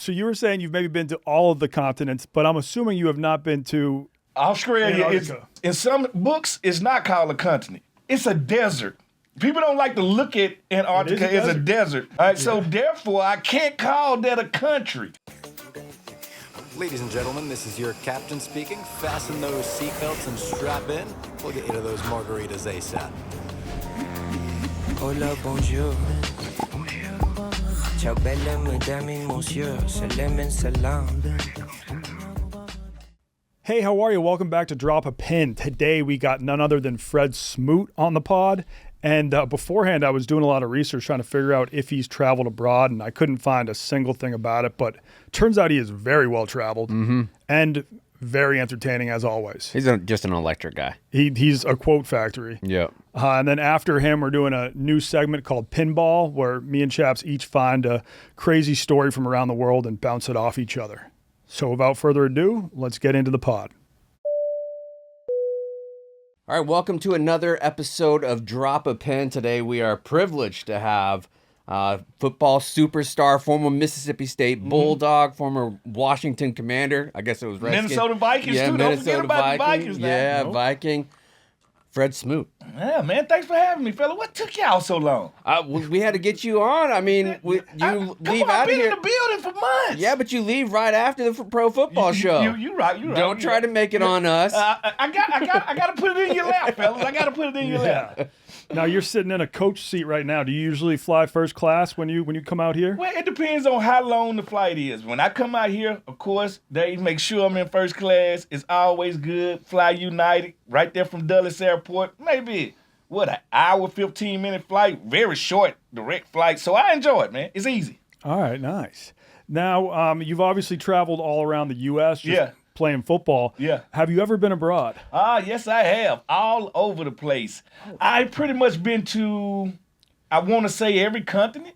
So you were saying you've maybe been to all of the continents, but I'm assuming you have not been to Australia is, Antarctica. in some books, it's not called a continent. It's a desert. People don't like to look at Antarctica as a desert. All right, so therefore, I can't call that a country. Ladies and gentlemen, this is your captain speaking. Fasten those seatbelts and strap in. We'll get you to those margaritas ASAP. Hola, bonjour. Ciao, belle mesdames et messieurs. Salam and salam. Hey, how are you? Welcome back to Drop a Pin. Today we got none other than Fred Smoot on the pod. And beforehand, I was doing a lot of research trying to figure out if he's traveled abroad, and I couldn't find a single thing about it. But turns out he is very well traveled and very entertaining as always. He's just an electric guy. He's a quote factory. Yeah. And then after him, we're doing a new segment called Pinball, where me and Chaps each find a crazy story from around the world and bounce it off each other. So without further ado, let's get into the pod. All right, welcome to another episode of Drop a Pin. Today we are privileged to have football superstar, former Mississippi State Bulldog, former Washington Commander. I guess it was Redskins. Minnesota Vikings, too. Don't forget about the Vikings now. Yeah, Viking. Fred Smoot. Yeah, man, thanks for having me, fella. What took y'all so long? We had to get you on. I mean, you leave out I've of been here. in the building for months. Yeah, but you leave right after the pro football show. You right. Don't try to make it on us. I got to put it in your lap, fellas. I got to put it in your lap. Now you're sitting in a coach seat right now. Do you usually fly first class when you come out here? Well, it depends on how long the flight is. When I come out here, of course, they make sure I'm in first class. It's always good. Fly United, right there from Dulles Airport. Maybe, an hour, 15-minute flight. Very short, direct flight. So I enjoy it, man. It's easy. All right, nice. Now, you've obviously traveled all around the U.S. Playing football. Yeah. Have you ever been abroad? Yes, I have. All over the place. I've pretty much been to, I want to say, every continent.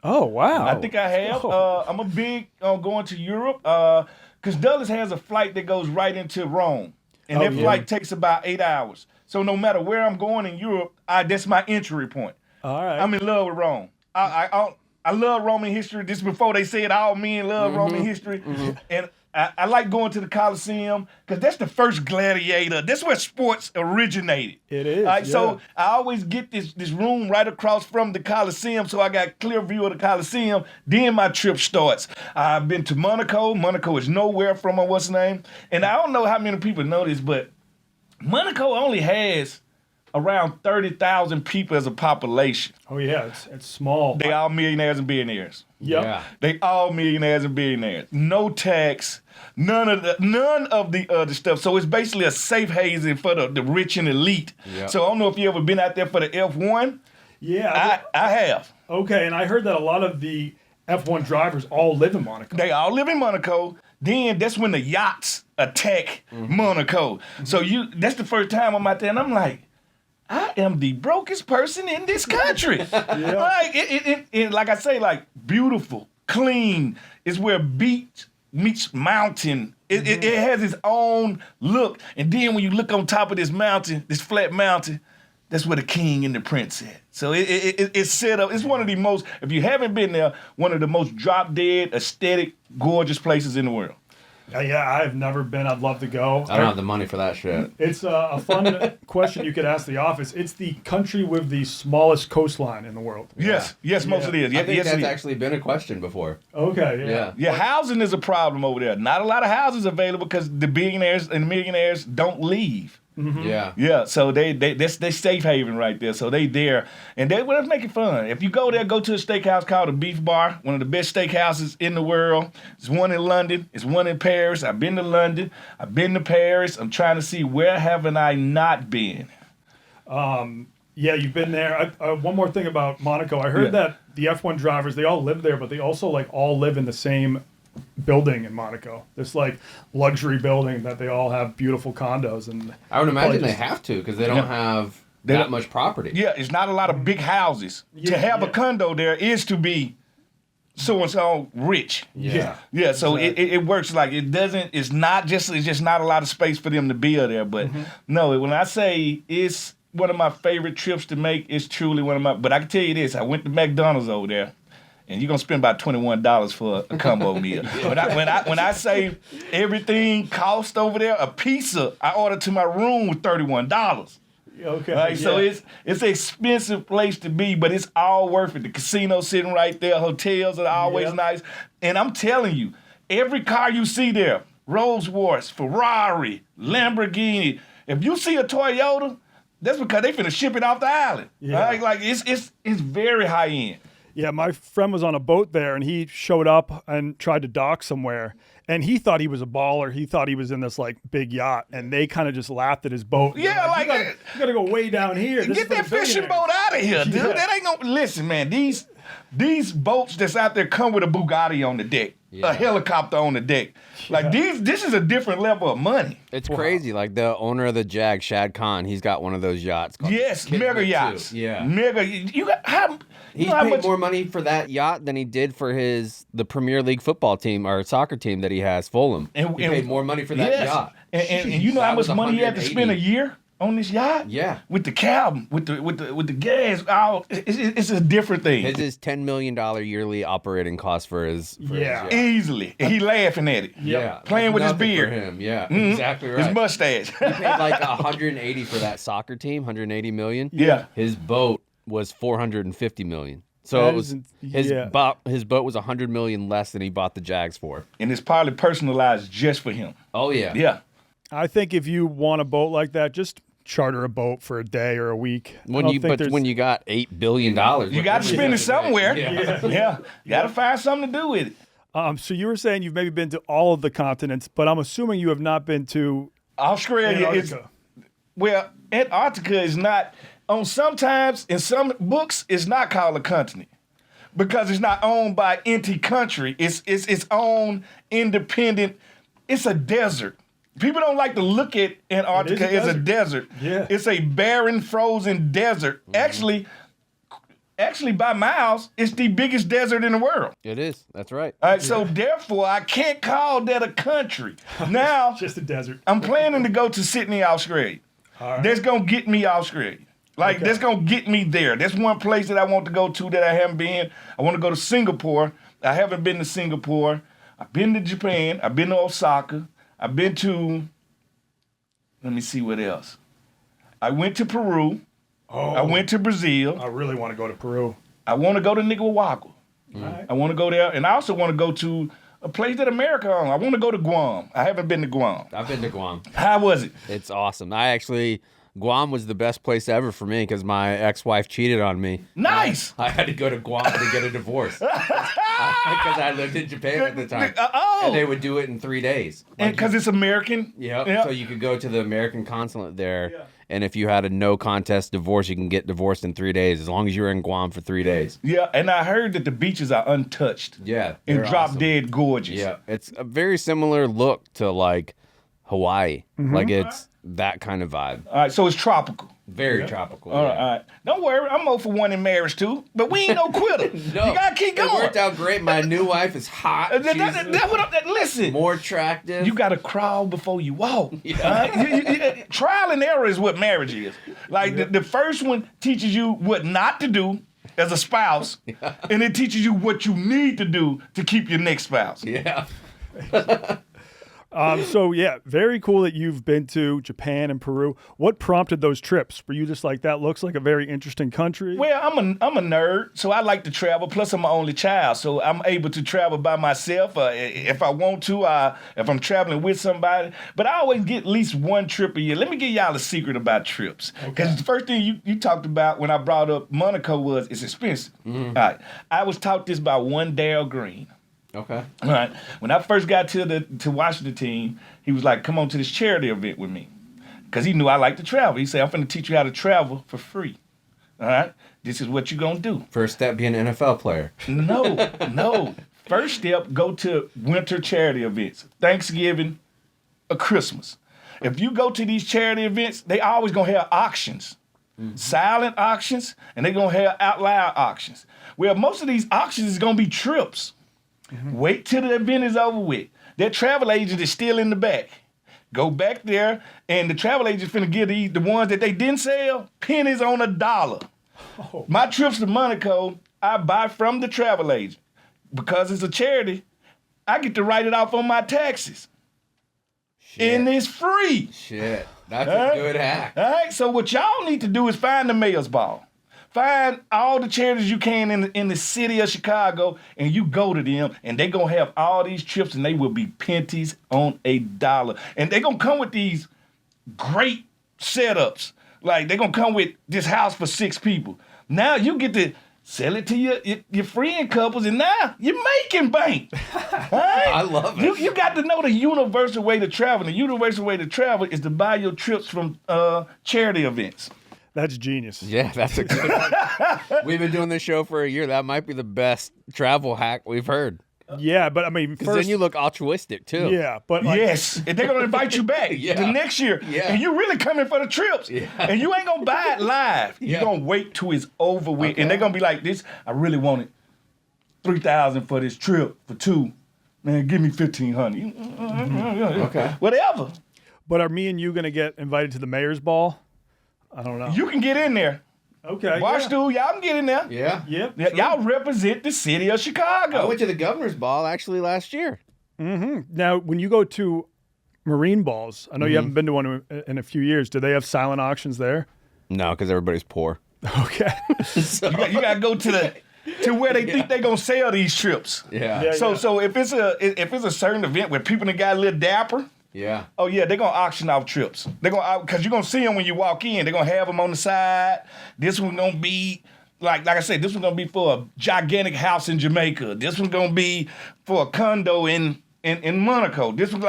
Oh, wow. I think I have. I'm a big on going to Europe because Dulles has a flight that goes right into Rome. And that flight takes about 8 hours. So no matter where I'm going in Europe, that's my entry point. All right. I'm in love with Rome. I love Roman history. This is before they said all men love Roman history. And I like going to the Coliseum because that's the first gladiator. That's where sports originated. It is. Right, so I always get this room right across from the Coliseum, so I got a clear view of the Coliseum. Then my trip starts. I've been to Monaco. Monaco is nowhere from what's the name. And I don't know how many people know this, but Monaco only has around 30,000 people as a population. Oh, yeah. It's small. They all millionaires and billionaires. Yep. Yeah. They all millionaires and billionaires. No tax, none of the other stuff. So it's basically a safe haven for the rich and elite. Yep. So I don't know if you ever been out there for the F1. Yeah. I have. Okay, and I heard that a lot of the F1 drivers all live in Monaco. They all live in Monaco. Then that's when the yachts attack Monaco. So that's the first time I'm out there, and I'm like, I am the brokest person in this country. Like, it, like I say, like, beautiful, clean. It's where beach meets mountain. It has its own look. And then when you look on top of this mountain, this flat mountain, that's where the king and the prince at. So it's set up. It's one of the most, if you haven't been there, one of the most drop-dead, aesthetic, gorgeous places in the world. Yeah, I've never been. I'd love to go. I don't have the money for that shit. It's a fun question you could ask the office. It's the country with the smallest coastline in the world. Yes, most of it is. I think yes, that's it is. actually been a question before. Okay, yeah. Yeah, housing is a problem over there. Not a lot of houses available because the billionaires and millionaires don't leave. Yeah, so that's safe haven right there. So they there, and they want to make it fun. If you go there, go to a steakhouse called the Beef Bar, one of the best steakhouses in the world. There's one in London. There's one in Paris. I've been to London. I've been to Paris. I'm trying to see where haven't I not been. Yeah, you've been there. One more thing about Monaco. I heard that the F1 drivers, they all live there, but they also all live in the same building in Monaco. This luxury building that they all have beautiful condos, and I would imagine they have to because they don't have that much property. Yeah, it's not a lot of big houses. To have a condo there is to be so-and-so rich. Yeah. So exactly. it works like it doesn't, it's just not a lot of space for them to build there. But no, when I say it's one of my favorite trips to make, it's truly one of my, but I can tell you this, I went to McDonald's over there. and you're gonna spend about $21 for a combo meal. When I say everything cost over there, a pizza I ordered to my room was $31. Okay. Right, so it's an expensive place to be, but it's all worth it. The casino sitting right there, hotels are always nice, and I'm telling you, every car you see there, Rolls-Royce, Ferrari, Lamborghini. If you see a Toyota, that's because they finna ship it off the island. Yeah. Right? Like it's very high end. Yeah, my friend was on a boat there, and he showed up and tried to dock somewhere, and he thought he was a baller. He thought he was in this like big yacht, and they kind of just laughed at his boat. Yeah, like you gotta go way down here. This get is for that the fishing billionaires." boat out of here, dude. Yeah. That ain't no. Listen, man. These boats that's out there come with a Bugatti on the deck, a helicopter on the deck. Like this is a different level of money. It's crazy. Like the owner of the Jag, Shad Khan, he's got one of those yachts. Called Yes, Kismet mega too. yachts. Yeah. Mega. You got how? He's you know how paid much, more money for that yacht than he did for the Premier League football team or soccer team that he has, Fulham. He paid more money for that yes. yacht. And you know That how much was money he had to spend a 180. year on this yacht? Yeah. With the cabin, with the gas, it's a different thing. His is $10 million yearly operating cost for his Yeah. yacht. Easily. And he laughing at it. Yeah. Playing with his Nothing beard. For him. Yeah, exactly right. His mustache. He paid like 180 for that soccer team, 180 million. Yeah. His boat was 450 million. So That it was isn't- his boat was 100 million less than he bought the Jags for. And it's probably personalized just for him. Oh yeah. Yeah. I think if you want a boat like that, just charter a boat for a day or a week. When you got $8 billion, You got to spend it somewhere. Yeah. Yeah. You got to find something to do with it. So you were saying you've maybe been to all of the continents, but I'm assuming you have not been to Australia is, Antarctica. well, Antarctica is not, sometimes in some books, it's not called a continent because it's not owned by any country. It's its own independent, it's a desert. People don't like to look at Antarctica as a desert. Yeah. It's a barren, frozen desert. Actually, by miles, it's the biggest desert in the world. It is. That's right. All right, so therefore, I can't call that a country. Now, just a desert. I'm planning to go to Sydney, Australia. All right. That's going to get me Australia. Like, that's going to get me there. That's one place that I want to go to that I haven't been. I want to go to Singapore. I haven't been to Singapore. I've been to Japan. I've been to Osaka. I've been to, let me see what else. I went to Peru. I went to Brazil. I really want to go to Peru. I want to go to Nicaragua. Right. I want to go there. And I also want to go to a place that America owns. I want to go to Guam. I haven't been to Guam. I've been to Guam. How was it? It's awesome. Guam was the best place ever for me because my ex-wife cheated on me. Nice. I had to go to Guam to get a divorce because I lived in Japan at the time. And they would do it in 3 days. And because it's American? Yep. So you could go to the American consulate there, and if you had a no contest divorce, you can get divorced in 3 days as long as you're in Guam for 3 days. Yeah, and I heard that the beaches are untouched. Yeah. And they're drop awesome. dead gorgeous. Yeah. It's a very similar look to like Hawaii. Like it's that kind of vibe. All right, so it's tropical. Very tropical. All right. Don't worry, I'm 0 for 1 in marriage too, but we ain't no quitter. No, you gotta keep going. It worked out great. My new wife is hot. That's what listen. More attractive. You gotta crawl before you walk. Trial and error is what marriage is. Like the first one teaches you what not to do as a spouse, and it teaches you what you need to do to keep your next spouse. Yeah. So yeah, very cool that you've been to Japan and Peru. What prompted those trips? Were you just like, that looks like a very interesting country? Well, I'm a nerd, so I like to travel. Plus, I'm my only child, so I'm able to travel by myself if I want to, if I'm traveling with somebody. But I always get at least one trip a year. Let me give y'all a secret about trips. Because the first thing you talked about when I brought up Monaco was it's expensive. All right. I was taught this by one Darryl Green. Okay. All right. When I first got to Washington team, he was like, come on to this charity event with me. Because he knew I like to travel. He said, I'm going to teach you how to travel for free. All right? This is what you're going to do. First step, be an NFL player. No. First step, go to winter charity events. Thanksgiving or Christmas. If you go to these charity events, they always going to have auctions. Silent auctions, and they're going to have out loud auctions. Well, most of these auctions is going to be trips. Wait till the event is over with. That travel agent is still in the back. Go back there, and the travel agent's finna give the ones that they didn't sell pennies on a dollar. My trips to Monaco, I buy from the travel agent. because it's a charity, I get to write it off on my taxes. Shit. And it's free. Shit. That's a good hack. All right, so what y'all need to do is find the mayor's ball. Find all the charities you can in the city of Chicago, and you go to them, and they going to have all these trips, and they will be pennies on a dollar. And they going to come with these great setups. Like, they're going to come with this house for 6 people. Now you get to sell it to your friend couples, and now you're making bank. Right? I love it. You got to know the universal way to travel. The universal way to travel is to buy your trips from charity events. That's genius. Yeah, that's a good one. We've been doing this show for a year. That might be the best travel hack we've heard. Yeah, but I mean, Because first then you look altruistic, too. Yeah, but like, Yes, and they're gonna invite you back Yeah. the next year, Yeah. and you really coming for the trips, and you ain't gonna buy it live. Yeah. You're gonna wait till it's over with, Okay. and they're gonna be like, "This, I really wanted $3,000 for this trip for 2. Man, give me $1,500. Okay. Whatever. but are me and you going to get invited to the mayor's ball? I don't know. You can get in there. Okay. Barstool, y'all can get in there. Yeah. Yep. Y'all represent the city of Chicago. I went to the governor's ball actually last year. Now, when you go to marine balls, I know you haven't been to one in a few years. Do they have silent auctions there? No, because everybody's poor. Okay. You got to go to where they think they're gonna sell these trips. Yeah. So if it's a certain event where people that got a little dapper, Yeah. oh yeah, they're gonna auction off trips. They're gonna because you're gonna see them when you walk in. They're gonna have them on the side. This one gonna be like I said, this one gonna be for a gigantic house in Jamaica. This one gonna be for a condo in Monaco. This one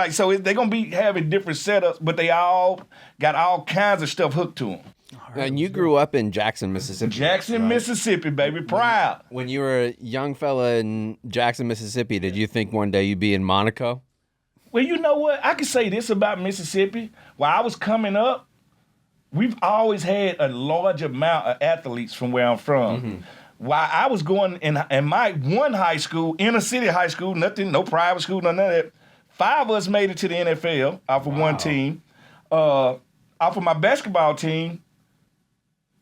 they're gonna be having different setups, but they all got all kinds of stuff hooked to them. And you grew up in Jackson, Mississippi. Jackson, right? Mississippi, baby, proud. When you were a young fella in Jackson, Mississippi, did you think one day you'd be in Monaco? Well, you know what? I can say this about Mississippi. While I was coming up, we've always had a large amount of athletes from where I'm from. While I was going in my one high school, inner city high school, no private school, none of that, 5 of us made it to the NFL off of one team. Off of my basketball team,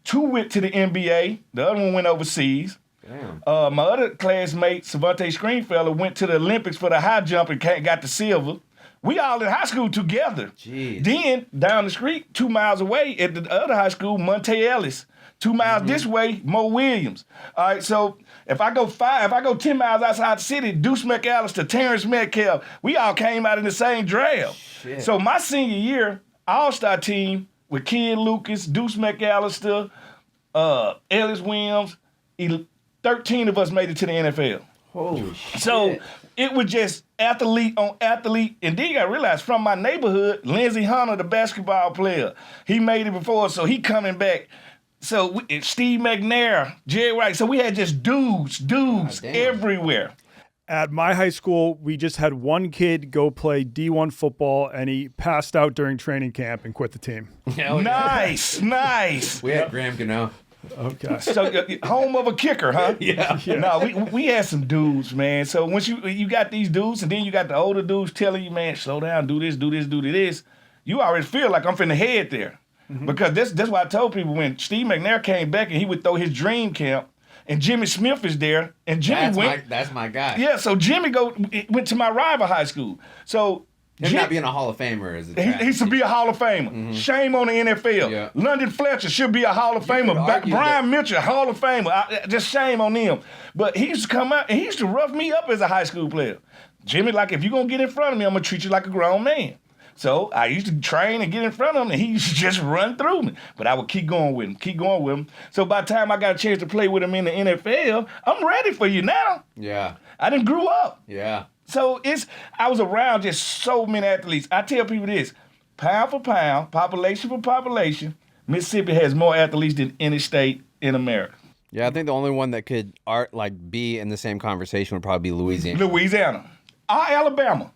2 went to the NBA. The other one went overseas. Damn. My other classmate, Savante Screenfeller, went to the Olympics for the high jump and got the silver. We all in high school together. Jeez. Then down the street, 2 miles away at the other high school, Monte Ellis. 2 miles this way, Mo Williams. All right, so if I go 10 miles outside the city, Deuce McAllister, Terrence Metcalf, we all came out in the same draft. Shit. So my senior year, all-star team with Ken Lucas, Deuce McAllister, Ellis Williams, 13 of us made it to the NFL. Holy shit. So it was just athlete on athlete. And then you got to realize from my neighborhood, Lindsey Hunter, the basketball player, he made it before, so he coming back. So Steve McNair, Jerry Wright. So we had just dudes damn. everywhere. At my high school, we just had one kid go play D1 football, and he passed out during training camp and quit the team. Hell yeah. Nice. We had Graham Gano. Okay. So home of a kicker, huh? Yeah. No, we had some dudes, man. So once you got these dudes, and then you got the older dudes telling you, man, slow down, do this, do this, do this. You already feel like I'm finna head there. Because that's why I told people when Steve McNair came back and he would throw his dream camp, and Jimmy Smith is there, and Jimmy That's my guy. Yeah, so Jimmy went to my rival high school. So Him not being a Hall of Famer is he should be a Hall of Famer. Shame on the NFL. Yeah. London Fletcher should be a Hall of Famer. could argue Brian Mitchell, Hall of Famer. Just shame on them. But he used to come out and he used to rough me up as a high school player. Jimmy, like, if you're going to get in front of me, I'm going to treat you like a grown man. So I used to train and get in front of him, and he used to just run through me. But I would keep going with him, So by the time I got a chance to play with him in the NFL, I'm ready for you now. Yeah. I done grew up. Yeah. So I was around just so many athletes. I tell people this, pound for pound, population for population, Mississippi has more athletes than any state in America. Yeah, I think the only one that could be in the same conversation would probably be Louisiana. Louisiana. Alabama.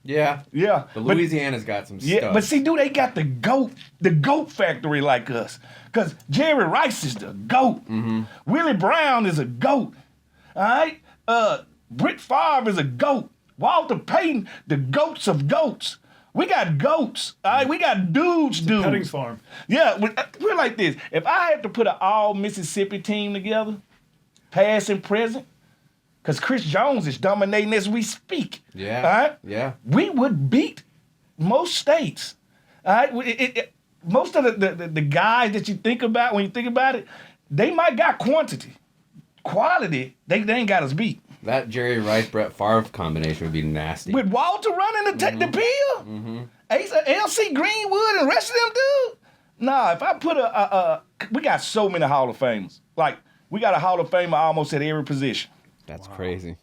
Yeah. Yeah. But Louisiana's got some stuff. But see, they got the goat factory like us. Because Jerry Rice is the goat. Willie Brown is a goat. All right? Britt Favre is a goat. Walter Payton, the goats of goats. We got goats. All right? We got dudes. Petting farm. Yeah, we're like this. If I had to put an all Mississippi team together, past and present, because Chris Jones is dominating as we speak. Yeah. All right? Yeah. We would beat most states. All right? Most of the guys that you think about, when you think about it, they might got quantity. Quality, they ain't got us beat. That Jerry Rice, Brett Favre combination would be nasty. With Walter running the the pill, L.C. Greenwood and the rest of them, dude. Nah, if I put we got so many Hall of Famers. Like, we got a Hall of Famer almost at every position. That's crazy.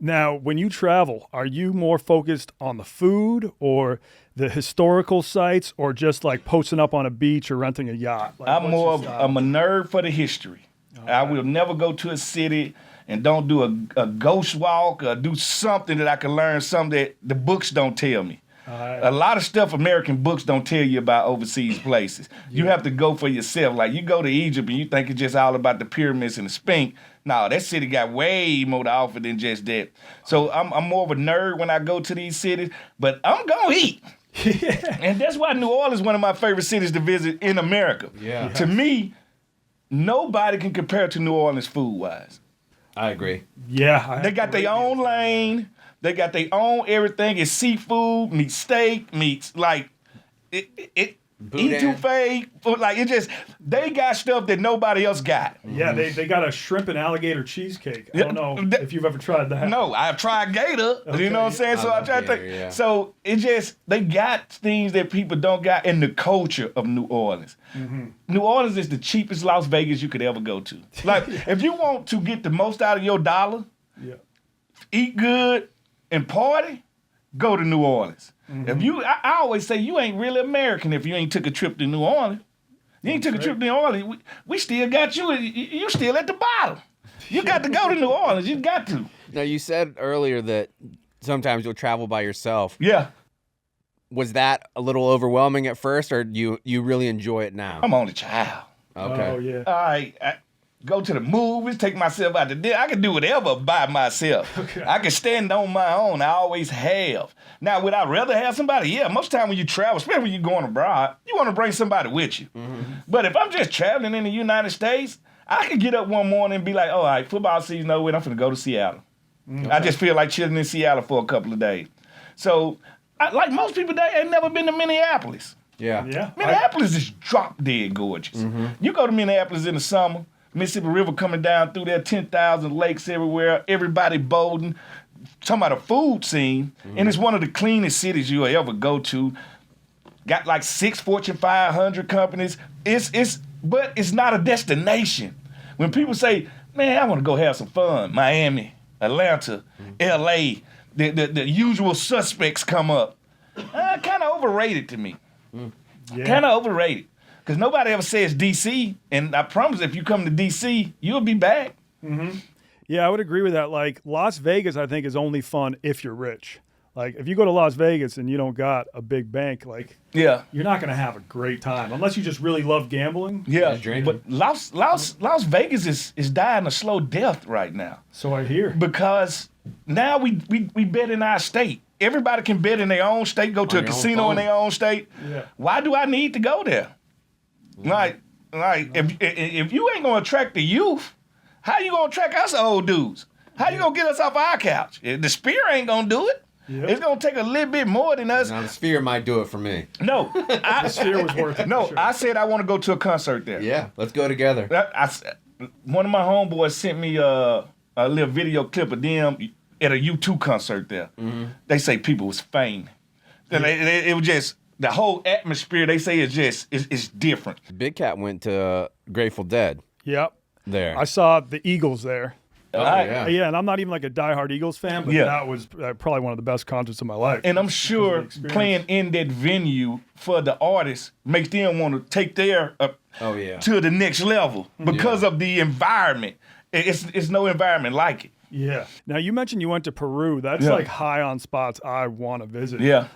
Now, when you travel, are you more focused on the food or the historical sites, or just like posting up on a beach or renting a yacht? Like, I'm what's your style? I'm a nerd for the history. I will never go to a city and don't do a ghost walk or do something that I can learn something that the books don't tell me. A lot of stuff American books don't tell you about overseas places. You have to go for yourself. Like, you go to Egypt and you think it's just all about the pyramids and the Sphinx. No, that city got way more to offer than just that. So I'm more of a nerd when I go to these cities, but I'm going to eat. And that's why New Orleans is one of my favorite cities to visit in America. Yeah. To me, nobody can compare to New Orleans food-wise. I agree. Yeah. They got their own lane. They got their own everything. It's seafood, meat steak, meats. Like, etouffee. Like, it just, they got stuff that nobody else got. Yeah, they got a shrimp and alligator cheesecake. I don't know if you've ever tried that. No, I've tried gator. Okay. You know what I'm saying? So I love try to gator, think. yeah. So it just, they got things that people don't got in the culture of New Orleans. New Orleans is the cheapest Las Vegas you could ever go to. Like, if you want to get the most out of your dollar, eat good, and party, go to New Orleans. If you, I always say you ain't really American if you ain't took a trip to New Orleans. You ain't took a trip to New Orleans. We still got you. You still at the bottom. You got to go to New Orleans. You got to. Now, you said earlier that sometimes you'll travel by yourself. Yeah. Was that a little overwhelming at first, or do you really enjoy it now? I'm only child. Okay. Oh, yeah. All right. Go to the movies, take myself out to dinner. I can do whatever by myself. Okay. I can stand on my own. I always have. Now, would I rather have somebody? Yeah, most time when you travel, especially when you're going abroad, you want to bring somebody with you. But if I'm just traveling in the United States, I could get up one morning and be like, all right, football season over, I'm finna go to Seattle. I just feel like chilling in Seattle for a couple of days. So, like most people, they ain't never been to Minneapolis. Yeah. Yeah. Minneapolis is drop dead gorgeous. You go to Minneapolis in the summer, Mississippi River coming down through there, 10,000 lakes everywhere, everybody boating. Talking about a food scene, and it's one of the cleanest cities you'll ever go to. Got like 6 Fortune 500 companies. But it's not a destination. When people say, man, I want to go have some fun, Miami, Atlanta, LA, the usual suspects come up. Kind of overrated to me. Yeah. Kind of overrated. Because nobody ever says D.C., and I promise if you come to D.C., you'll be back. Yeah, I would agree with that. Like, Las Vegas, I think, is only fun if you're rich. Like, if you go to Las Vegas and you don't got a big bank, like, Yeah. you're not going to have a great time unless you just really love gambling. Yeah, drinking. but Las Vegas is dying a slow death right now So I hear. because now we bet in our state. Everybody can bet in their own state, go to a your own casino phone. in their own state. Yeah. Why do I need to go there? Like if you ain't gonna attract the youth, how you gonna attract us old dudes? How you gonna get us off our couch? The Spear ain't gonna do it. Yep. It's gonna take a little bit more than us. Now, the Sphere might do it for me. No, The Sphere was worth it. no. for sure. I said I want to go to a concert there. Yeah, let's go together. One of my homeboys sent me a little video clip of them at a U2 concert there. They say people was fainting. And it was just, the whole atmosphere, they say, is just, it's different. Big Cat went to Grateful Dead Yep. there. I saw the Eagles there. Oh, Alright. yeah. Yeah, and I'm not even like a diehard Eagles fan, but Yeah. that was probably one of the best concerts of my life. And I'm sure experience. playing in that venue for the artists makes them want to take their Oh, yeah. to the next level because of the environment. It's no environment like it. Yeah. Now, you mentioned you went to Peru. That's Yeah. like high on spots I want to visit. Yeah.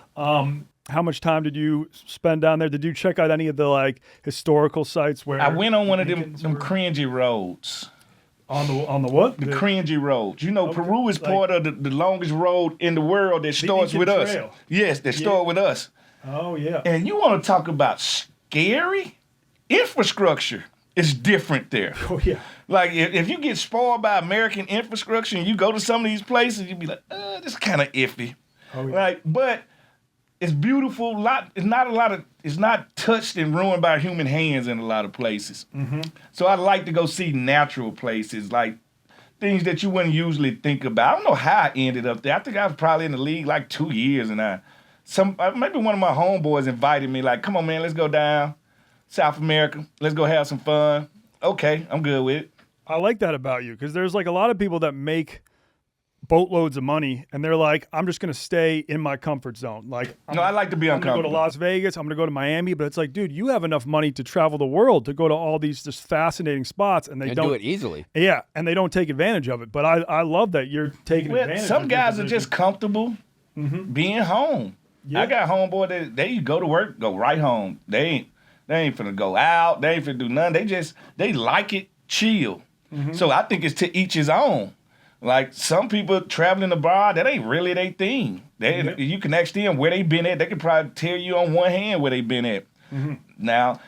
How much time did you spend down there? Did you check out any of the like historical sites where I went on one of them Incans were- cringy roads. on the what? The cringy roads. You know, Peru is like- part of the longest road in the world that starts Incan with us. Trail. Yes, that start with us. Oh yeah. And you want to talk about scary infrastructure it's different there. Oh, yeah. Like, if you get spoiled by American infrastructure and you go to some of these places, you be like, this is kind of iffy. Oh, yeah. Right? But it's beautiful. It's not touched and ruined by human hands in a lot of places. Mm-hmm. So I like to go see natural places, like things that you wouldn't usually think about. I don't know how I ended up there. I think I was probably in the league like 2 years, and maybe one of my homeboys invited me, like, come on, man, let's go down South America. Let's go have some fun. Okay, I'm good with it. I like that about you, because there's like a lot of people that make boatloads of money, and they're like, I'm just going to stay in my comfort zone. Like, I like to be I'm going to uncomfortable. go to Las Vegas. I'm going to go to Miami. But it's like, dude, you have enough money to travel the world to go to all these just fascinating spots, and they don't do it easily. Yeah, and they don't take advantage of it. But I love that you're taking advantage. Some of your guys are position. just comfortable being home. Yeah. I got homeboy that they go to work, go right home. They ain't finna go out. They ain't finna do nothing. They like it chill. So I think it's to each his own. Like, some people traveling abroad, that ain't really their thing. You can ask them where they been at. They can probably tell you on one hand where they been at. Now,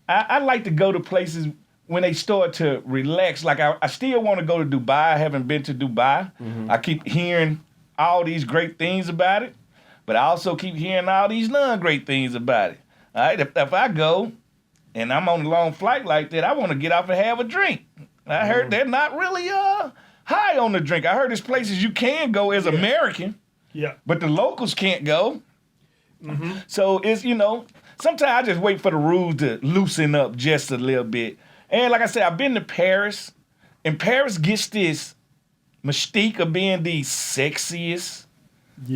I like to go to places when they start to relax. Like, I still want to go to Dubai. I haven't been to Dubai. I keep hearing all these great things about it, but I also keep hearing all these non-great things about it. All right, if I go and I'm on a long flight like that, I want to get off and have a drink. I heard they're not really high on the drink. I heard there's places you can go as American, but the locals can't go. So it's, sometimes I just wait for the rules to loosen up just a little bit. And like I said, I've been to Paris, and Paris gets this mystique of being the sexiest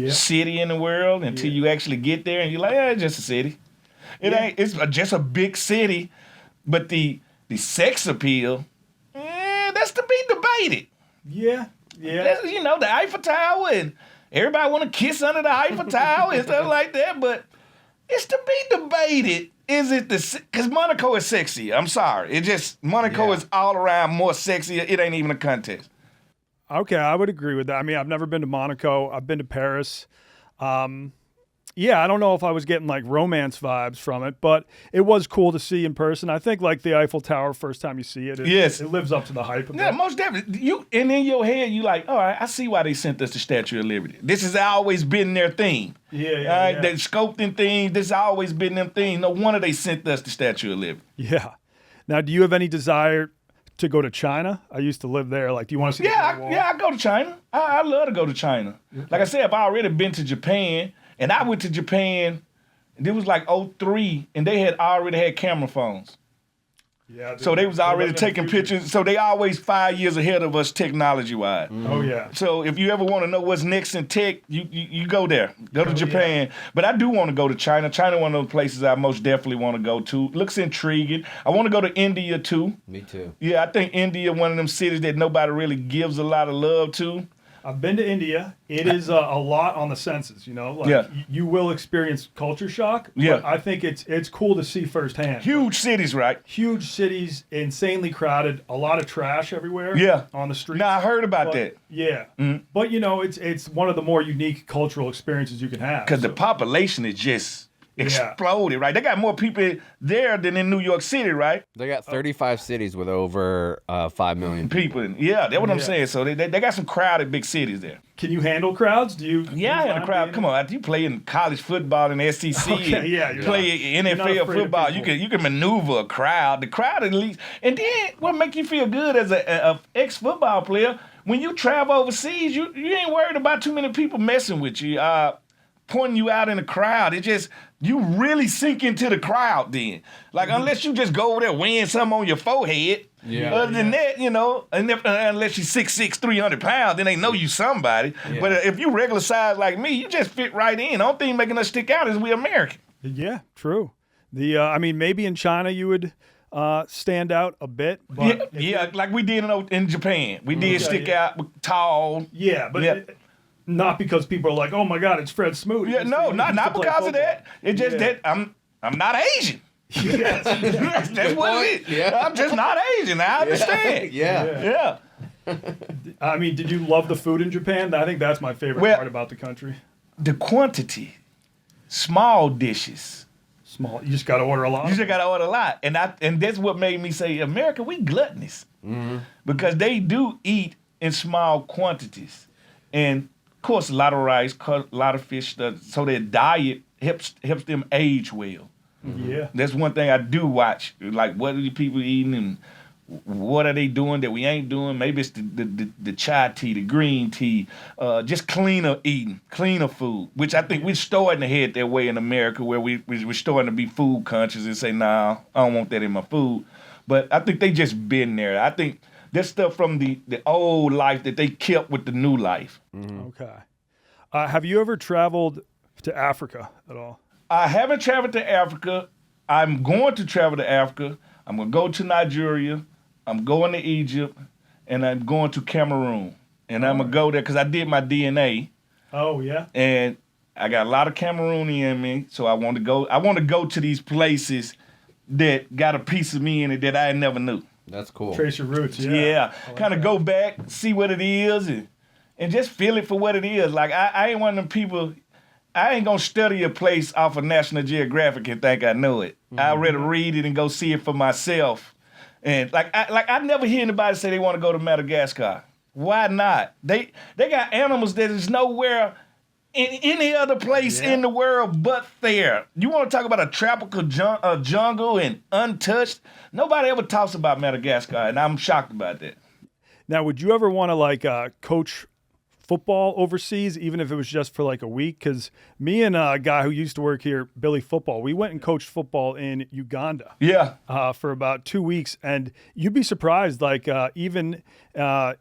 city in the world until you actually get there and you're like, it's just a city. It's just a big city, but the sex appeal, that's to be debated. Yeah. That's, the Eiffel Tower, and everybody want to kiss under the Eiffel Tower and stuff like that, but it's to be debated. Is it because Monaco is sexy? I'm sorry. Monaco is all around more sexy. It ain't even a contest. Okay, I would agree with that. I mean, I've never been to Monaco. I've been to Paris. I don't know if I was getting like romance vibes from it, but it was cool to see in person. I think like the Eiffel Tower, first time you see it, it lives up to the hype of it. Yeah, most definitely. And in your head, you like, all right, I see why they sent us the Statue of Liberty. This has always been their theme. Yeah. They sculpting things. This has always been them thing. No wonder they sent us the Statue of Liberty. Yeah. Now, do you have any desire to go to China? I used to live there. Like, do you want to see? I go to China. I love to go to China. Okay. Like I said, I've already been to Japan. And I went to Japan, and it was like 2003, and they had already had camera phones. Yeah. So they was already taking pictures. So they always 5 years ahead of us technology-wise. Oh, yeah. So if you ever want to know what's next in tech, you go there. Go to Japan. Yeah. But I do want to go to China. China, one of those places I most definitely want to go to. Looks intriguing. I want to go to India, too. Me too. Yeah, I think India, one of them cities that nobody really gives a lot of love to. I've been to India. It is a lot on the senses, you will experience culture shock. But I think it's cool to see firsthand. Huge cities, right? Huge cities, insanely crowded, a lot of trash everywhere. On the streets. Now I heard about that. Yeah, but it's one of the more unique cultural experiences you can have. Because the population is just exploded, right? They got more people there than in New York City, right? They got 35 cities with over 5 million people. Yeah, that's what I'm saying. So they got some crowded big cities there. Can you handle crowds? Do you? Yeah, I had a crowd. Come on, you play in college football in the SEC. Okay, you play NFL football. You can maneuver a crowd. The crowd at least. And then what make you feel good as a ex-football player, when you travel overseas, you ain't worried about too many people messing with you. Pointing you out in the crowd. It just, you really sink into the crowd then. Like, unless you just go over there weighing something on your forehead. Yeah. Other than that, unless you're 6'6", 300 pounds, then they know you somebody. Yeah. But if you regular size like me, you just fit right in. The only thing making us stick out is we American. Yeah, true. Maybe in China you would stand out a bit. But like we did in Japan. We did stick out tall. Yeah, but... Not because people are like, oh my God, it's Fred Smoot. Yeah, no, not because of that. It's just that I'm not Asian. Yes. That's what it is. Yeah. I'm just not Asian. I understand. Yeah. I mean, did you love the food in Japan? I think that's my favorite part about the country. The quantity. Small dishes. Small. You just got to order a lot. You just got to order a lot. And that's what made me say, America, we gluttonous. Because they do eat in small quantities. And, of course, a lot of rice, a lot of fish, so their diet helps them age well. Yeah. That's one thing I do watch. Like, what are the people eating and what are they doing that we ain't doing? Maybe it's the chai tea, the green tea, just cleaner eating, cleaner food, which I think we're starting to head that way in America where we're starting to be food conscious and say, nah, I don't want that in my food. But I think they just been there. I think that's stuff from the old life that they kept with the new life. Okay. Have you ever traveled to Africa at all? I haven't traveled to Africa. I'm going to travel to Africa. I'm going to go to Nigeria. I'm going to Egypt, and I'm going to Cameroon. And I'm going to go there because I did my DNA. Oh, yeah? And I got a lot of Cameroonian in me, so I want to go. I want to go to these places that got a piece of me in it that I never knew. That's cool. Trace your roots, yeah. Yeah, kind of go back, see what it is, and just feel it for what it is. Like, I ain't one of them people, I ain't going to study a place off of National Geographic and think I know it. I'd rather read it and go see it for myself. And I never hear anybody say they want to go to Madagascar. Why not? They got animals that is nowhere in any other place in the world but there. You want to talk about a tropical jungle and untouched? Nobody ever talks about Madagascar, and I'm shocked about that. Now, would you ever want to coach football overseas, even if it was just for like a week? Because me and a guy who used to work here, Billy Football, we went and coached football in Uganda. Yeah. For about 2 weeks, and you'd be surprised. Even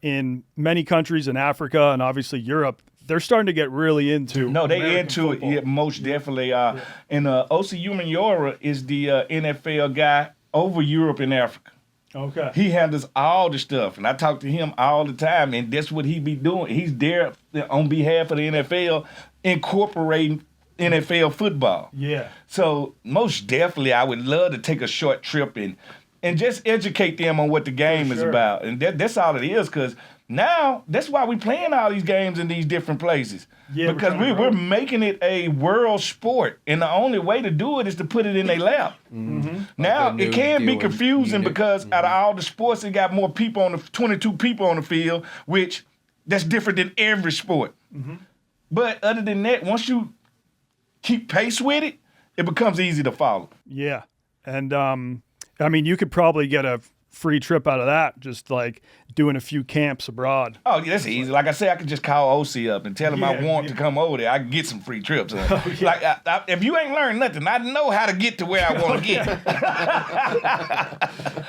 in many countries in Africa and obviously Europe, they're starting to get really into. No, they American into football. it. Yeah, most definitely. And O.C. Umenyiora is the NFL guy over Europe and Africa. Okay. He handles all the stuff, and I talk to him all the time, and that's what he be doing. He's there on behalf of the NFL, incorporating NFL football. Yeah. So most definitely, I would love to take a short trip and just educate them on what the game is about, and that's all it is. Because now that's why we playing all these games in these different places. Yeah, because we're making it a world sport, and the only way to do it is to put it in their lap. Now Like the it can new be deal confusing unit. because out of all the sports, it got more people 22 people on the field, which that's different than every sport. But other than that, once you keep pace with it, it becomes easy to follow. Yeah. And I mean, you could probably get a free trip out of that, just like doing a few camps abroad. Oh, yeah, that's easy. Like I say, I could just call OC up and tell him I want to come over there. I can get some free trips. Like, if you ain't learned nothing, I know how to get to where I want to get.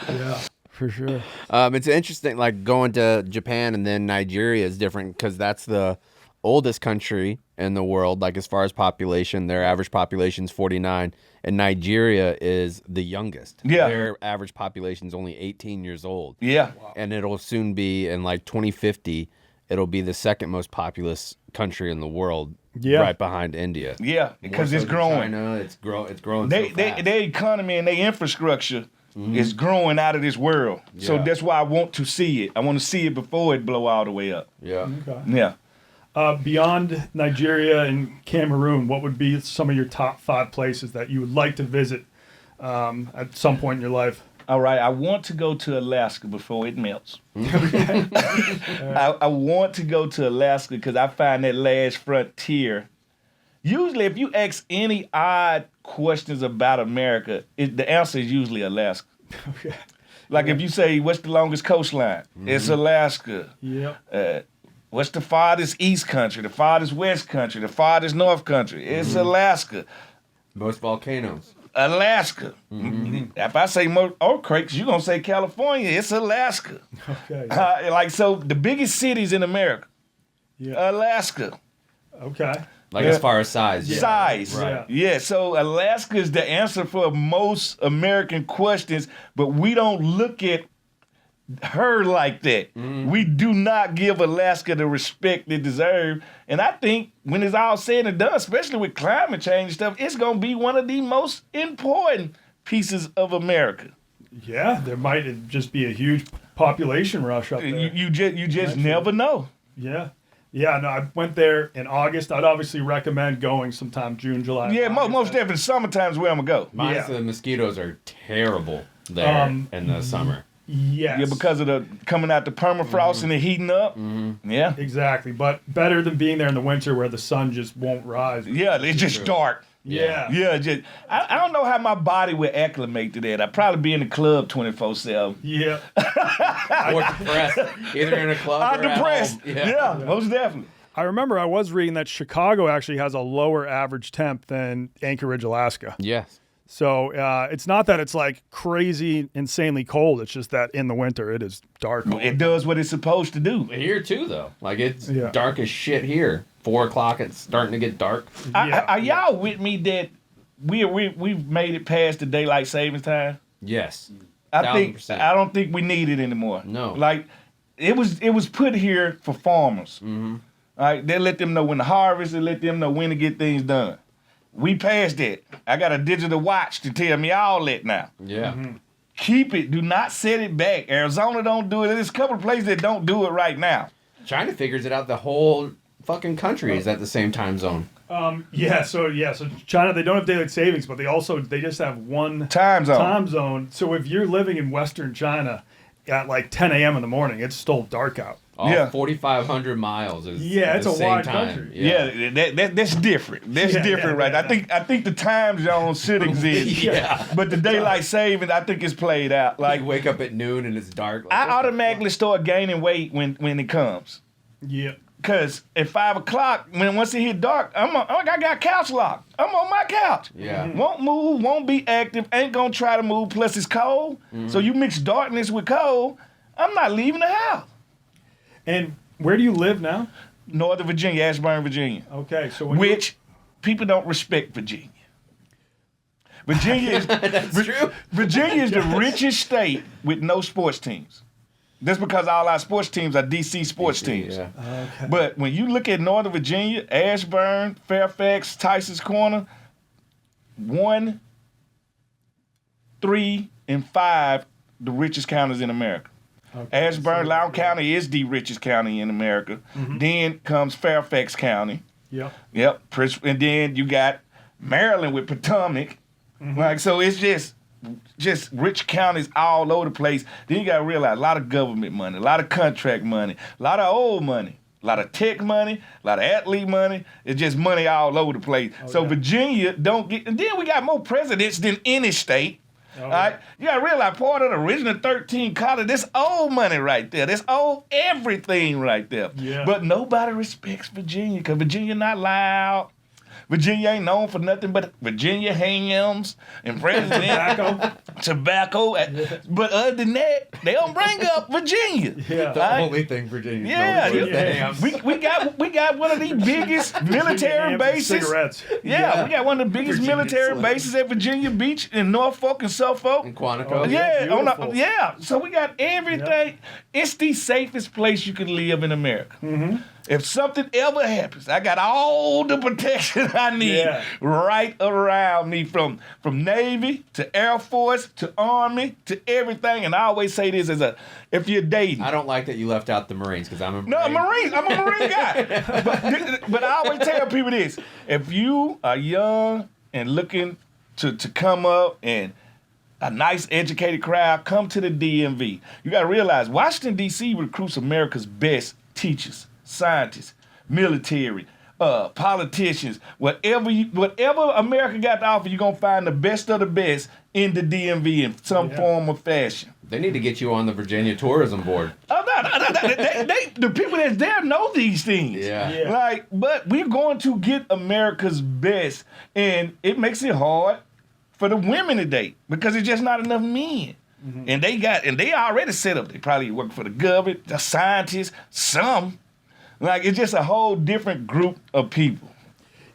Yeah, for sure. It's interesting, like going to Japan and then Nigeria is different because that's the oldest country in the world, like as far as population. Their average population is 49, and Nigeria is the youngest. Yeah. Their average population is only 18 years old. Yeah. And it'll soon be, in like 2050, it'll be the second most populous country in the world, right behind India. Yeah, because More it's so than growing. China, it's growing Their so fast. economy and their infrastructure is growing out of this world. So Yeah. that's why I want to see it. I want to see it before it blow all the way up. Yeah. Okay. Yeah. Beyond Nigeria and Cameroon, what would be some of your top 5 places that you would like to visit at some point in your life? All right, I want to go to Alaska before it melts. I want to go to Alaska because I find that last frontier. Usually, if you ask any odd questions about America, the answer is usually Alaska. Okay. Like if you say, what's the longest coastline? It's Alaska. Yeah. What's the farthest east country, the farthest west country, the farthest north country? It's Alaska. Most volcanoes. Alaska. If I say earthquakes, you're going to say California. It's Alaska. Okay. So the biggest cities in America, Yeah. Alaska. Okay. Like as far as size. Yeah. Size. Right. Yeah, so Alaska is the answer for most American questions, but we don't look at her like that. We do not give Alaska the respect it deserves. And I think when it's all said and done, especially with climate change stuff, it's going to be one of the most important pieces of America. Yeah, there might just be a huge population rush up there. You just never know. Yeah. Yeah, no, I went there in August. I'd obviously recommend going sometime June, July. Yeah, August. most definitely. Summertime's where I'm gonna go. Minus the mosquitoes are terrible there in the summer. Yes. Yeah, because of the coming out the permafrost and the heating up. Yeah. Exactly, but better than being there in the winter where the sun just won't rise. Yeah, it's just dark. Yeah. Yeah, just I don't know how my body would acclimate to that. I'd probably be in the club 24/7. Yeah. Or depressed, either in a club I'm or depressed. at home. Yeah, most definitely. I remember I was reading that Chicago actually has a lower average temp than Anchorage, Alaska. Yes. So it's not that it's like crazy, insanely cold. It's just that in the winter it is dark. It does what it's supposed to do. Here too, though. Like it's Yeah. dark as shit here. 4 o'clock, it's starting to get dark. Are y'all with me that we've made it past the daylight savings time? Yes. I 1000%. don't think we need it anymore. No. Like it was put here for farmers. All right, they let them know when to harvest, they let them know when to get things done. We passed that. I got a digital watch to tell me all that now. Yeah. Keep it. Do not set it back. Arizona don't do it. There's a couple of places that don't do it right now. China figures it out. The whole fucking country is at the same time zone. So China, they don't have daylight savings, but they just have one Time zone. time zone. So if you're living in Western China at like 10 a.m. in the morning, it's still dark out. All Yeah. 4,500 miles is Yeah, it's the a same wide time. country. Yeah, that's different. That's Yeah, different, yeah, right? yeah. I think the time zone should exist. Yeah. But the daylight savings, I think it's played out. Like Like wake up at noon and it's dark. Like, I what the automatically start gaining weight when it comes. Yeah. Cause at 5 o'clock, once it hit dark, I got couch locked. I'm on my couch. Yeah. Won't move, won't be active, ain't gonna try to move. Plus it's cold. So you mix darkness with cold. I'm not leaving the house. And where do you live now? Northern Virginia, Ashburn, Virginia. Okay, so when Which people don't respect Virginia. Virginia is That's true. Virginia is the richest state with no sports teams. That's because all our sports teams are DC sports teams. Yeah. But when you look at Northern Virginia, Ashburn, Fairfax, Tyson's Corner, 1, 3, and 5, the richest counties in America. Ashburn, Loudoun County is the richest county in America. Then comes Fairfax County. Yep. Yep. And then you got Maryland with Potomac. Like, so it's just rich counties all over the place. Then you got to realize a lot of government money, a lot of contract money, a lot of old money, a lot of tech money, a lot of athlete money. It's just money all over the place. Virginia don't get, and then we got more presidents than any state. All right, you gotta realize part of the original 13 colonies, this old money right there. This old everything right there. Yeah. But nobody respects Virginia because Virginia not loud. Virginia ain't known for nothing but Virginia hams and president tobacco. But other than that, they don't bring up Virginia. Yeah. The Right? only thing Virginia's Yeah, known for is the yeah. hams. we got one of the biggest military Hams and bases. cigarettes. Yeah, we got one of the biggest Virginia military Slim. bases at Virginia Beach in Norfolk and Suffolk. In Quantico. Oh, Yeah, beautiful. So we got everything. It's the safest place you can live in America. If something ever happens, I got all the protection I need right around me, from Navy to Air Force to Army to everything. And I always say this if you're dating. I don't like that you left out the Marines because I'm a Marine. No, Marines. I'm a Marine guy. But I always tell people this. If you are young and looking to come up and a nice educated crowd, come to the DMV. You got to realize Washington, D.C. recruits America's best teachers, scientists, military, politicians. Whatever America got to offer, you're going to find the best of the best in the DMV in some form or fashion. They need to get you on the Virginia Tourism Board. Oh, no. The people that's there know these things. Yeah. But we're going to get America's best, and it makes it hard for the women to date because there's just not enough men. And they already set up. They probably work for the government, the scientists, some. It's just a whole different group of people.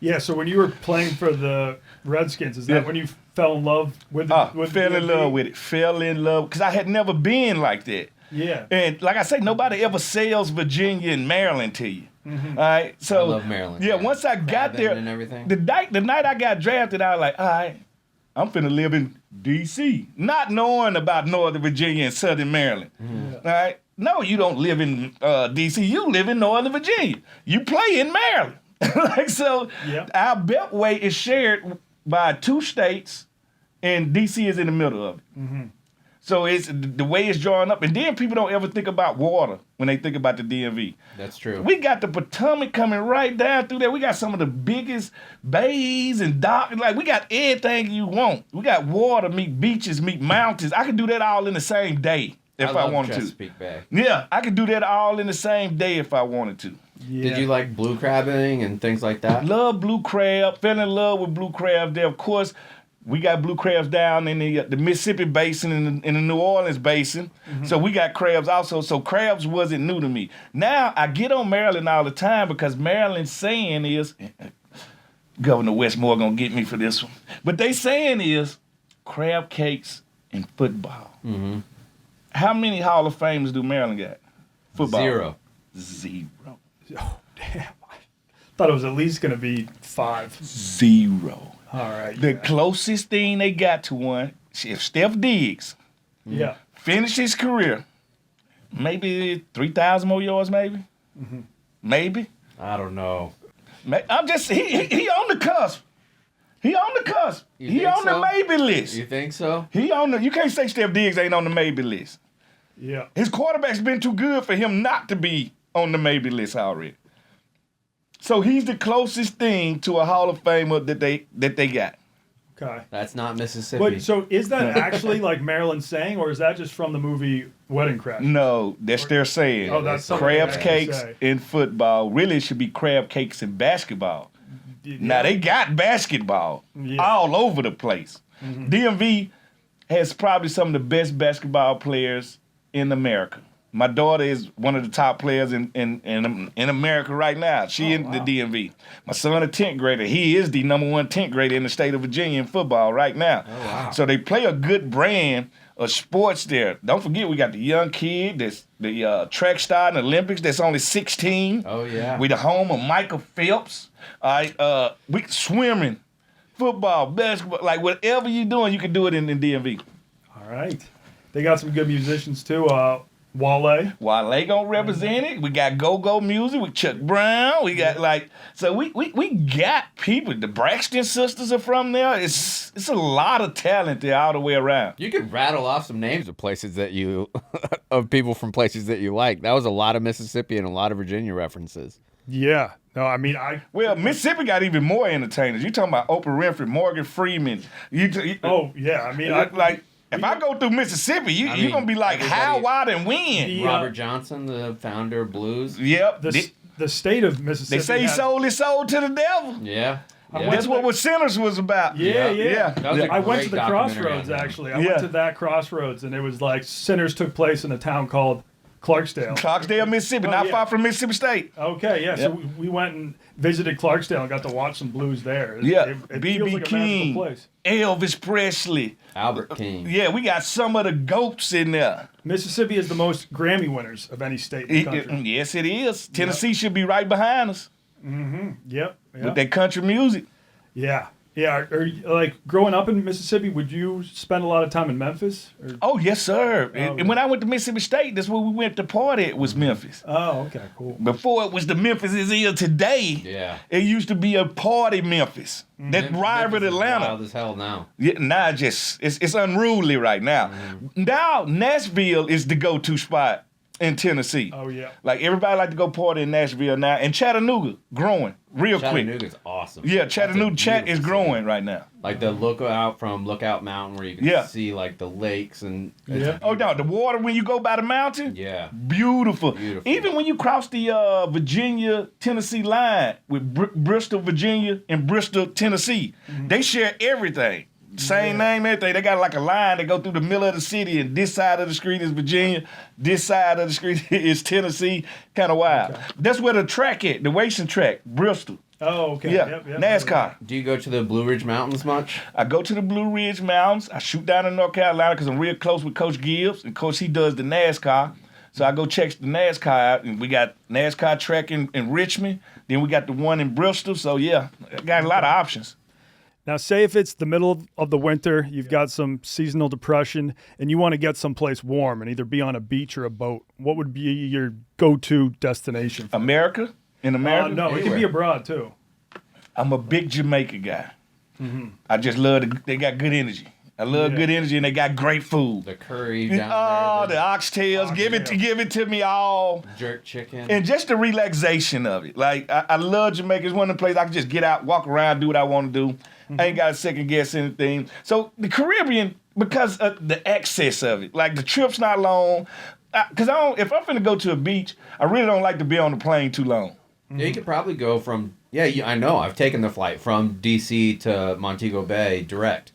Yeah, so when you were playing for the Redskins, is that when you fell in love with Fell in love with it. Fell in love because I had never been like that. Yeah. And like I say, nobody ever sells Virginia and Maryland to you. All right. So I love Maryland. Yeah, once I got there, and everything. the night I got drafted, I was like, all right, I'm finna live in D.C., not knowing about Northern Virginia and Southern Maryland. All right. No, you don't live in D.C. You live in Northern Virginia. You play in Maryland. Our beltway is shared by 2 states, and D.C. is in the middle of it. Mm-hmm. So it's the way it's drawn up. And then people don't ever think about water when they think about the DMV. That's true. We got the Potomac coming right down through there. We got some of the biggest bays and docks. Like, we got everything you want. We got water, meet beaches, meet mountains. I could do that all in the same day if I wanted Chesapeake Bay. Yeah, I could do that all in the same day if I wanted to. Yeah. Did you like blue crabbing and things like that? Love blue crab. Fell in love with blue crab there. Of course, we got blue crabs down in the Mississippi Basin and in the New Orleans Basin. Mm-hmm. So we got crabs also. So crabs wasn't new to me. Now, I get on Maryland all the time because Maryland's saying is, Governor Westmore going to get me for this one, but they saying is crab cakes and football. Mm-hmm. How many Hall of Famers do Maryland got? Football. 0. 0. Oh, damn. I thought it was at least going to be 5. 0. All right. The closest thing they got to one, if Steph Diggs finished his career, maybe 3,000 more yards, maybe? Mm-hmm. Maybe? I don't know. I'm just, he on the cusp. He on the cusp. He on the maybe list. You think so? You can't say Steph Diggs ain't on the maybe list. Yeah. His quarterback's been too good for him not to be on the maybe list already. So he's the closest thing to a Hall of Famer that they got. Okay. That's not Mississippi. But so is that actually like Maryland saying, or is that just from the movie Wedding Crashers? No, that's their saying. Oh, that's crabs cakes in football. Really, it should be crab cakes in basketball. Yeah. Now they got basketball all over the place. Mm-hmm. DMV has probably some of the best basketball players in America. My daughter is one of the top players in America right now. She in the DMV. My son, a 10th grader, he is the number 1 10th grader in the state of Virginia in football right now. Oh, wow. So they play a good brand of sports there. Don't forget, we got the young kid, that's the track star in the Olympics that's only 16. Oh, yeah. We the home of Michael Phelps. We swimming, football, basketball, like whatever you're doing, you can do it in DMV. All right. They got some good musicians, too. Wale gonna represent it. We got go-go music with Chuck Brown. We got we got people. The Braxton sisters are from there. It's a lot of talent there all the way around. You could rattle off some names of places that you of people from places that you like. That was a lot of Mississippi and a lot of Virginia references. Yeah. No, I mean Mississippi got even more entertainers. You talking about Oprah Winfrey, Morgan Freeman. Oh yeah. I mean if I go through Mississippi, you're going to be like, how, why, and when? Robert Johnson, the founder of blues. Yep. The state of Mississippi. They say he sold his soul to the devil. Yeah. That's what Sinners was about. Yeah. I went to the crossroads, actually. I went to that crossroads, and it was like Sinners took place in a town called Clarksdale, Mississippi, not far from Mississippi State. Okay, yeah. So we went and visited Clarksdale and got to watch some blues there. It B.B. like King, place. Elvis Presley, Albert King. Yeah, we got some of the goats in there. Mississippi is the most Grammy winners of any state in the country. Yes, it is. Tennessee should be right behind us. Mm-hmm. Yep. With that country music. Yeah. Yeah, like growing up in Mississippi, would you spend a lot of time in Memphis? Oh, yes, sir. And when I went to Mississippi State, that's where we went to party. It was Memphis. Oh, okay, cool. Before it was the Memphis is here today. It used to be a party Memphis that rivaled Atlanta. Wild as hell now. Yeah, now it's unruly right now. Mm-hmm. Now Nashville is the go-to spot in Tennessee. Oh yeah. Like everybody like to go party in Nashville now, and Chattanooga growing real quick. Chattanooga's awesome. Yeah, Chattanooga is growing right now. Like the lookout from Lookout Mountain where you can see like the lakes and oh no, the water when you go by the mountain. Yeah. Beautiful. Even when you cross the Virginia Tennessee line with Bristol, Virginia and Bristol, Tennessee, they share everything. Same name, everything. They got like a line that go through the middle of the city, and this side of the street is Virginia, this side of the street is Tennessee. Kind of wild. Okay. That's where the track is, the racing track, Bristol. Oh, okay. Yeah, yep, NASCAR. Do you go to the Blue Ridge Mountains much? I go to the Blue Ridge Mountains. I shoot down in North Carolina because I'm real close with Coach Gibbs, and Coach, he does the NASCAR. So I go check the NASCAR out, and we got NASCAR track in Richmond. Then we got the one in Bristol. So, yeah, I got a lot of options. Now, say if it's the middle of the winter, you've got some seasonal depression, and you want to get someplace warm and either be on a beach or a boat, what would be your go-to destination? America? In America? No, it can be abroad, too. I'm a big Jamaica guy. I just love they got good energy. I love good energy, and they got great food. The curry down the there. oxtails. Give it to me all. Jerk chicken. And just the relaxation of it. Like, I love Jamaica. It's one of the places I can just get out, walk around, do what I want to do. I ain't got to second guess anything. So the Caribbean, because of the access of it, like the trip's not long. Because if I'm finna go to a beach, I really don't like to be on the plane too long. Yeah, you could probably go from, I know. I've taken the flight from D.C. to Montego Bay direct.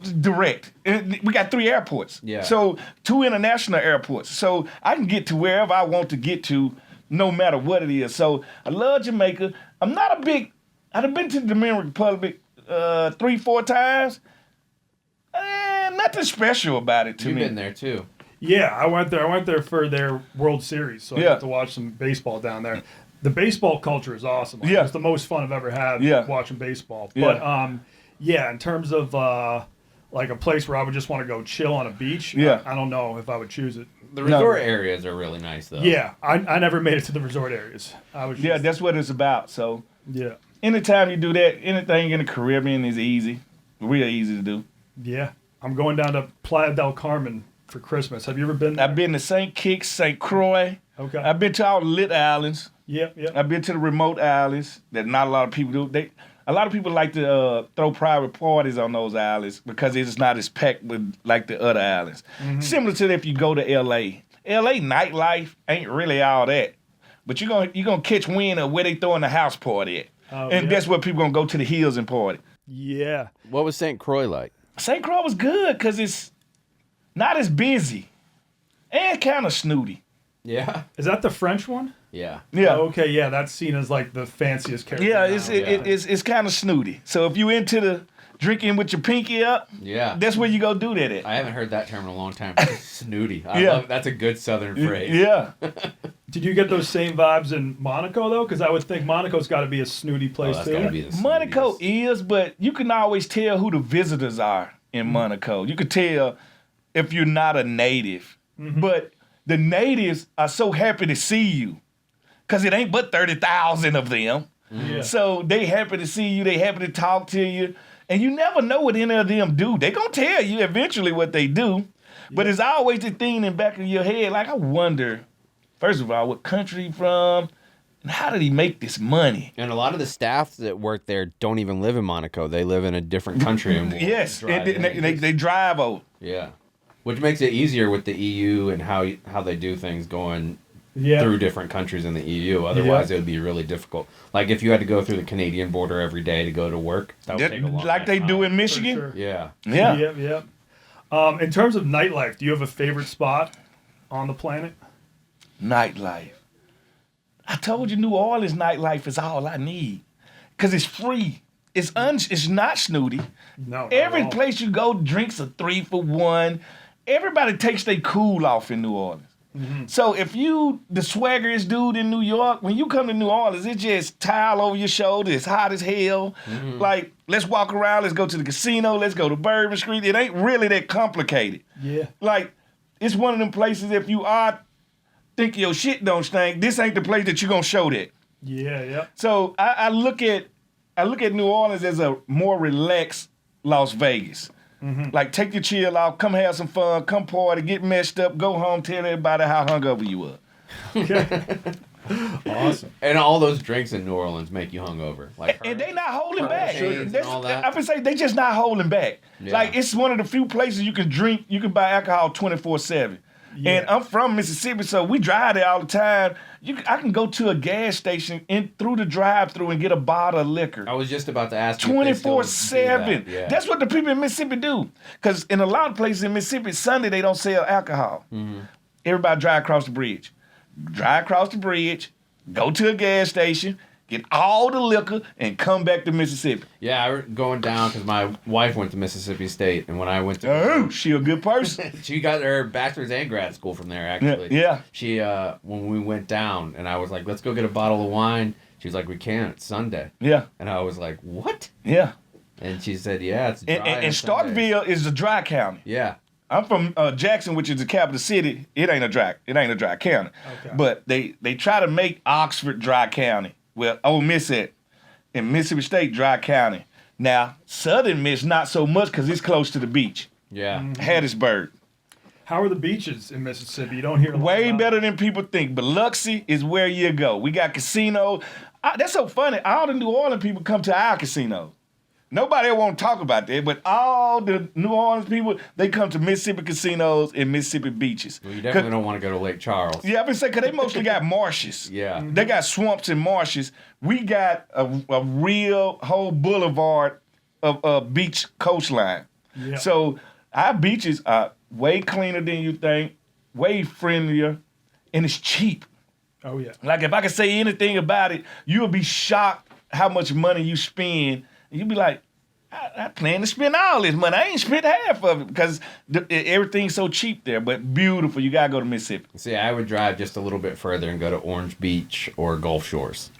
And we got 3 airports. Yeah. So 2 international airports. So I can get to wherever I want to get to, no matter what it is. So I love Jamaica. I've been to the Dominican Republic 3-4 times. Nothing special about it to me. You've been there too. Yeah, I went there. I went there for their World Series, so I got to watch some baseball down there. The baseball culture is awesome. Like, it's the most fun I've ever had watching baseball. But in terms of like a place where I would just want to go chill on a beach, I don't know if I would choose it. The resort areas are really nice, though. Yeah, I never made it to the resort areas. That's what it's about. So yeah, anytime you do that, anything in the Caribbean is easy, real easy to do. Yeah, I'm going down to Playa del Carmen for Christmas. Have you ever been there? I've been to St. Kitts, St. Croix. Okay. I've been to all the lit islands. Yeah. I've been to the remote islands that not a lot of people do. A lot of people like to throw private parties on those islands because it's not as packed with like the other islands. Similar to if you go to L.A. L.A. nightlife ain't really all that, but you're gonna catch wind of where they throwing the house party at, that's where people gonna go to the hills and party. Yeah. What was St. Croix like? St. Croix was good because it's not as busy and kind of snooty. Yeah. Is that the French one? Yeah. Yeah. Oh, okay, yeah, that's seen as like the fanciest character. Yeah, it's kind of snooty. So if you into the drinking with your pinky up, that's where you go do that at. I haven't heard that term in a long time. Snooty. I love that's a good Southern phrase. Yeah. Did you get those same vibes in Monaco though? Because I would think Monaco's got to be a snooty place too. Gotta be the Monaco is, but you can always tell who the visitors are in Monaco. You could tell if you're not a native, but the natives are so happy to see you because it ain't but 30,000 of them. Yeah. So they happy to see you. They happy to talk to you. And you never know what any of them do. They gonna tell you eventually what they do. But it's always the thing in the back of your head. Like, I wonder, first of all, what country he from? And how did he make this money? And a lot of the staff that work there don't even live in Monaco. They live in a different country. And Yes. drive And in. they drive over. Yeah. Which makes it easier with the EU and how they do things going Yeah. through different countries in the EU. Otherwise, it would be really difficult. Like if you had to go through the Canadian border every day to go to work, that would take a long Like they do in Michigan? Sure. Yeah. Yeah. Yep. In terms of nightlife, do you have a favorite spot on the planet? Nightlife. I told you New Orleans nightlife is all I need. Because it's free. It's not snooty. No. not Every at all. place you go, drinks are 3 for $1. Everybody takes their cool off in New Orleans. So if you the swaggeriest dude in New York, when you come to New Orleans, it's just towel over your shoulder. It's hot as hell. Like, let's walk around. Let's go to the casino. Let's go to Bourbon Street. It ain't really that complicated. Yeah. Like, it's one of them places if you are thinking your shit don't stink, this ain't the place that you're going to show that. Yeah. So I look at New Orleans as a more relaxed Las Vegas. Like, take your chill out, come have some fun, come party, get messed up, go home, tell everybody how hungover you were. Okay. Awesome. And all those drinks in New Orleans make you hungover. Like And they not holding back. Hurricanes and all that. I would say they just not holding back. Yeah. Like, it's one of the few places you can drink, you can buy alcohol 24/7. Yeah. And I'm from Mississippi, so we drive there all the time. I can go to a gas station through the drive-through and get a bottle of liquor. I was just about to ask you. if they still do 24/7. that. Yeah. That's what the people in Mississippi do. Because in a lot of places in Mississippi, Sunday they don't sell alcohol. Everybody drive across the bridge. Drive across the bridge, go to a gas station, get all the liquor, and come back to Mississippi. Yeah, I was going down because my wife went to Mississippi State, and when I went to, Oh, she a good person. she got her bachelor's and grad school from there. Actually, Yeah. She when we went down, and I was like, "Let's go get a bottle of wine." She was like, "We can't. It's Sunday." Yeah, And I was like, "What?" yeah. And she said, yeah, it's dry. And Starkville is a dry county. Yeah. I'm from Jackson, which is the capital city. It ain't a dry county. Okay. But they try to make Oxford dry county. Well, Ole Miss in Mississippi State dry county. Now, Southern Miss not so much because it's close to the beach. Yeah. Hattiesburg. How are the beaches in Mississippi? You don't hear a lot Way about better than people think. Biloxi is where you go. We got casinos. That's so funny. All the New Orleans people come to our casino. Nobody ever want to talk about that, but all the New Orleans people, they come to Mississippi casinos and Mississippi beaches. Well, you definitely don't want to go to Lake Charles. Yeah, I've been saying, because they mostly got marshes. Yeah. They got swamps and marshes. We got a real whole boulevard of beach coastline. Yeah. So our beaches are way cleaner than you think, way friendlier, and it's cheap. Oh, yeah. Like, if I could say anything about it, you'll be shocked how much money you spend. And you'll be like, I plan to spend all this money. I ain't spent half of it because everything's so cheap there, but beautiful. You got to go to Mississippi. See, I would drive just a little bit further and go to Orange Beach or Gulf Shores.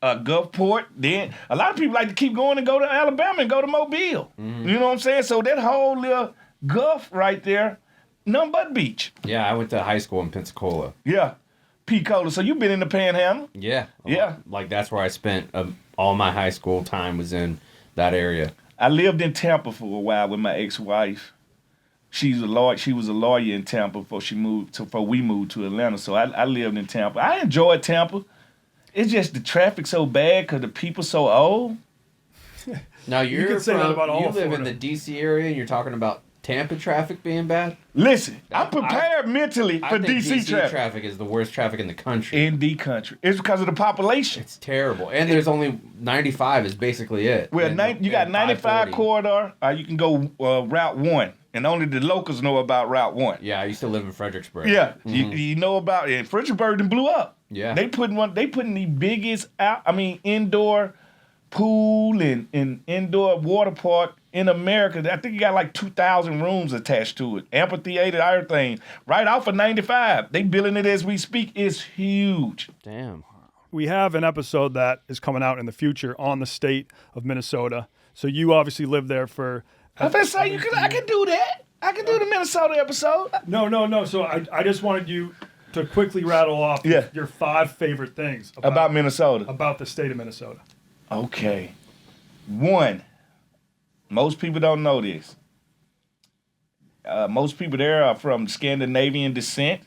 Gulfport. Then a lot of people like to keep going and go to Alabama and go to Mobile. Mm-hmm. You know what I'm saying? So that whole little Gulf right there, nothing but beach. Yeah, I went to high school in Pensacola. Yeah. Pensacola. So you've been in the Panhandle? Yeah. Yeah. Like, that's where I spent all my high school time was in that area. I lived in Tampa for a while with my ex-wife. She was a lawyer in Tampa before we moved to Atlanta. So I lived in Tampa. I enjoyed Tampa. It's just the traffic so bad because the people so old. Now You can say that about all you live in Florida. the D.C. area and you're talking about Tampa traffic being bad? Listen, I'm prepared mentally for I think DC traffic. traffic is the worst traffic in the country. In the country. It's because of the population. It's terrible. And there's only 95 is basically it. Well, And- you got and 95 540. corridor, you can go Route 1, and only the locals know about Route 1. Yeah, I used to live in Fredericksburg. Yeah, you know about it. And Fredericksburg done blew up. Yeah. They putting the biggest indoor pool and indoor water park in America. I think you got like 2,000 rooms attached to it. Amphitheater, everything. Right off of 95. They building it as we speak. It's huge. Damn. We have an episode that is coming out in the future on the state of Minnesota. So you obviously lived there for... I was say I can do that. I can do the Minnesota episode. No. So I just wanted you to quickly rattle off your 5 favorite things About Minnesota. about the state of Minnesota. Okay. 1, most people don't know this. Most people there are from Scandinavian descent.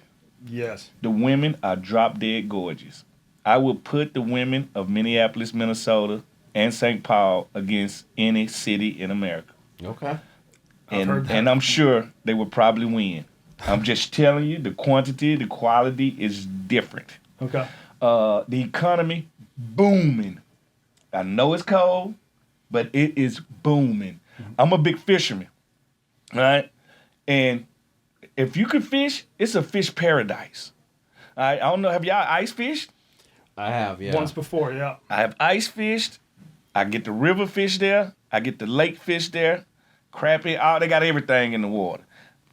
Yes. The women are drop dead gorgeous. I would put the women of Minneapolis, Minnesota, and St. Paul against any city in America. Okay. heard that. And I'm sure they would probably win. I'm just telling you, the quantity, the quality is different. Okay. The economy, booming. I know it's cold, but it is booming. I'm a big fisherman, right? And if you can fish, it's a fish paradise. I don't know, have y'all ice fished? I have, yeah. Once before, yeah. I have ice fished. I get the river fish there. I get the lake fish there. Crappie, they got everything in the water.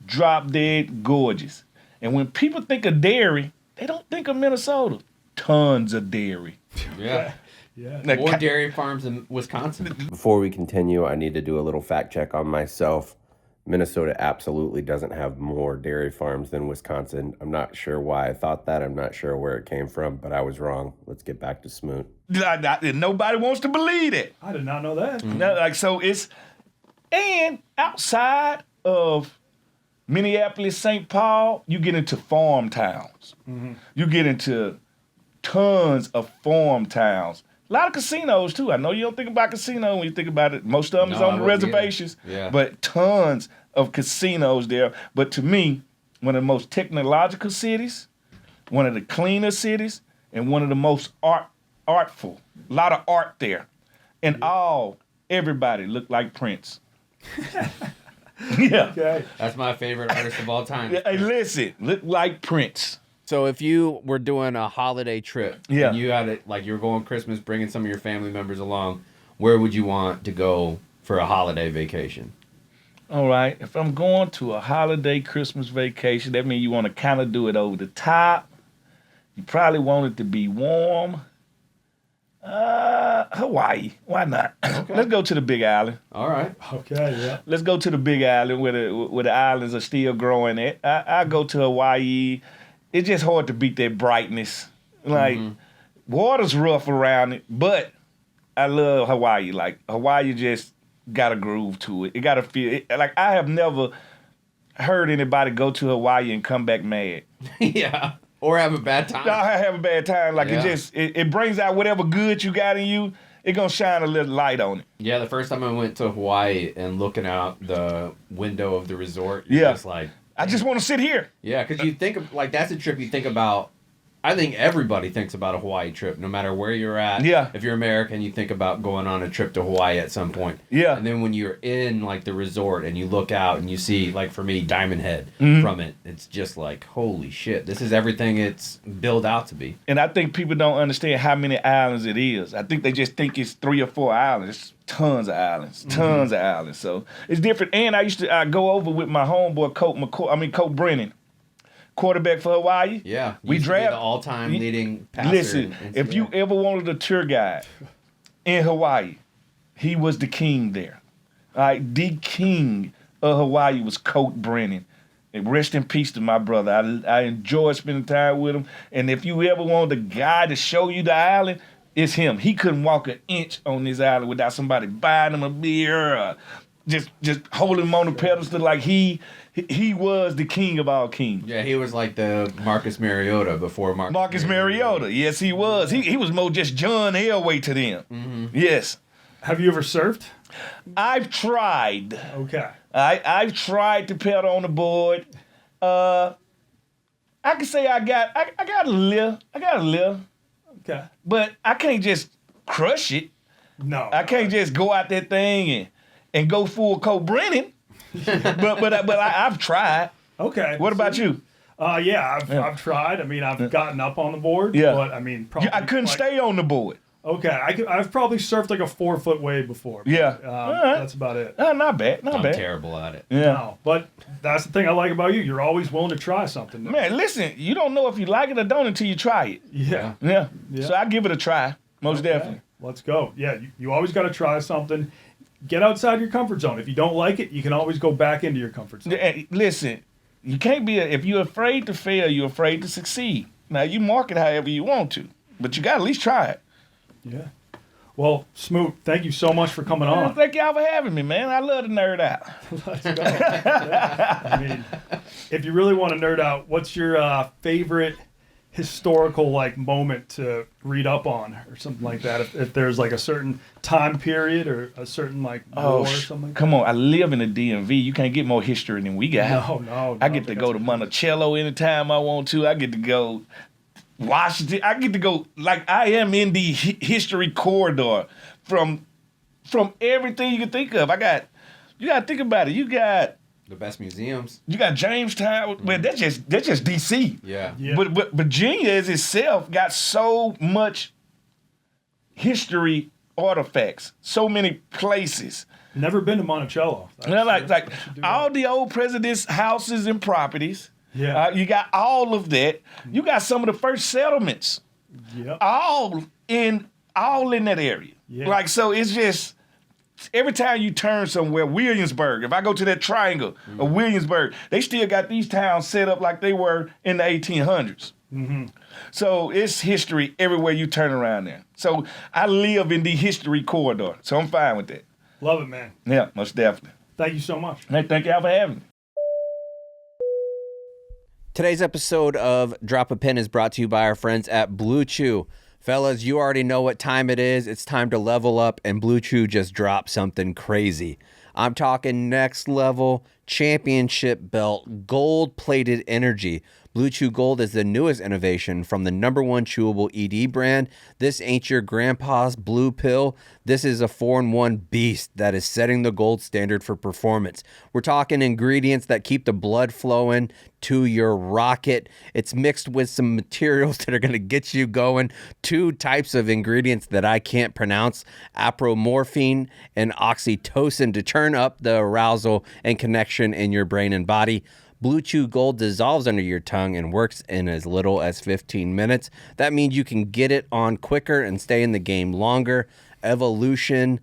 Drop dead gorgeous. And when people think of dairy, they don't think of Minnesota. Tons of dairy. Yeah. Yeah. More dairy farms in Wisconsin. Before we continue, I need to do a little fact check on myself. Minnesota absolutely doesn't have more dairy farms than Wisconsin. I'm not sure why I thought that. I'm not sure where it came from, but I was wrong. Let's get back to Smoot. Nobody wants to believe it. I did not know that. And outside of Minneapolis, St. Paul, you get into farm towns. You get into tons of farm towns. A lot of casinos, too. I know you don't think about casino when you think about it. Most of them is No, on I the wouldn't either. reservations. Yeah. But tons of casinos there. But to me, one of the most technological cities, one of the cleaner cities, and one of the most artful. A lot of art there. And everybody looked like Prince. Yeah. Okay. That's my favorite artist of all time. Hey, listen, look like Prince. So if you were doing a holiday trip, Yeah. and you had it like you were going Christmas, bringing some of your family members along, where would you want to go for a holiday vacation? All right, if I'm going to a holiday Christmas vacation, that means you want to kind of do it over the top. You probably want it to be warm. Hawaii. Why not? Okay. Let's go to the Big Island. All right. Okay, yeah. Let's go to the Big Island where the islands are still growing at. I go to Hawaii. It's just hard to beat that brightness. Like, water's rough around it, but I love Hawaii. Like, Hawaii just got a groove to it. It got to feel it. Like, I have never heard anybody go to Hawaii and come back mad. Yeah. Or have a bad time. I have a bad time. Like, Yeah. it brings out whatever good you got in you. It gonna shine a little light on it. Yeah, the first time I went to Hawaii and looking out the window of the resort, you're just like, I just want to sit here. yeah, because you think of, like, that's a trip you think about. I think everybody thinks about a Hawaii trip, no matter where you're at. Yeah. If you're American, you think about going on a trip to Hawaii at some point. Yeah. And then when you're in, like, the resort and you look out and you see, like, for me, Diamond Head from it, it's just like, holy shit, this is everything it's built out to be. And I think people don't understand how many islands it is. I think they just think it's 3 or 4 islands. It's tons of islands, tons of islands. So it's different. And I go over with my homeboy Coach Brennan, quarterback for Hawaii. Yeah. We used to be draft the all-time leading passer. Listen, in if you NCAA. ever wanted a tour guide in Hawaii, he was the king there. All right, the king of Hawaii was Coach Brennan. And rest in peace to my brother. I enjoy spending time with him. And if you ever want a guy to show you the island, it's him. He couldn't walk an inch on this island without somebody buying him a beer or just holding him on the pedestal like he was the king of all kings. Yeah, he was like the Marcus Mariota before Marcus Mariota. Yes, he was. He was more just John Elway to them. Yes. Have you ever surfed? I've tried. Okay. I've tried to pedal on the board. I can say I got a little. Okay. But I can't just crush it. No. I can't just go out that thing and go full Coach Brennan. but I've tried. Okay. What about you? Yeah, I've tried. I mean, I've gotten up on the board. Yeah. But I mean, probably. I couldn't stay on the board. Okay. I've probably surfed like a 4-foot wave before. Yeah. All right. That's about it. Not bad. Not I'm bad. terrible at it. Yeah. No, but that's the thing I like about you. You're always willing to try something. Man, listen, you don't know if you like it or don't until you try it. Yeah. Yeah. Yeah. So I give it a try. Most Okay. definitely. Let's go. Yeah, you always got to try something. Get outside your comfort zone. If you don't like it, you can always go back into your comfort zone. And listen, you can't be if you're afraid to fail, you're afraid to succeed. Now you mark it however you want to, but you got to at least try it. Yeah. Well, Smoot, thank you so much for coming Well, on. thank y'all for having me, man. I love to nerd out. Let's go. Yeah. I mean, if you really want to nerd out, what's your favorite historical moment to read up on or something like that? If there's like a certain time period or a certain war or something like come on. I live in the DMV. You can't get more history than we got. that? No. I get to go to Monticello anytime I want to. I get to go Washington. I get to go I am in the history corridor from everything you can think of. You got to think about it. You got The best museums. Jamestown. Well, that's just DC. Yeah. Yeah. But Virginia as itself got so much history artifacts, so many places. Never been to Monticello. Now, like should do all that. the old presidents' houses and properties. Yeah. You got all of that. You got some of the first settlements, Yep. all in that area. Yeah. So it's just every time you turn somewhere, Williamsburg. If I go to that triangle of Williamsburg, they still got these towns set up like they were in the 1800s. So it's history everywhere you turn around there. So I live in the history corridor, so I'm fine with that. Love it, man. Yeah, most definitely. Thank you so much. Hey, thank y'all for having me. Today's episode of Drop a Pin is brought to you by our friends at Blue Chew. Fellas, you already know what time it is. It's time to level up, and Blue Chew just dropped something crazy. I'm talking next level, championship belt, gold-plated energy. Blue Chew Gold is the newest innovation from the #1 chewable ED brand. This ain't your grandpa's blue pill. This is a 4-in-1 beast that is setting the gold standard for performance. We're talking ingredients that keep the blood flowing to your rocket. It's mixed with some materials that are going to get you going. 2 types of ingredients that I can't pronounce, apomorphine and oxytocin, to turn up the arousal and connection in your brain and body. Blue Chew Gold dissolves under your tongue and works in as little as 15 minutes. That means you can get it on quicker and stay in the game longer. Elevation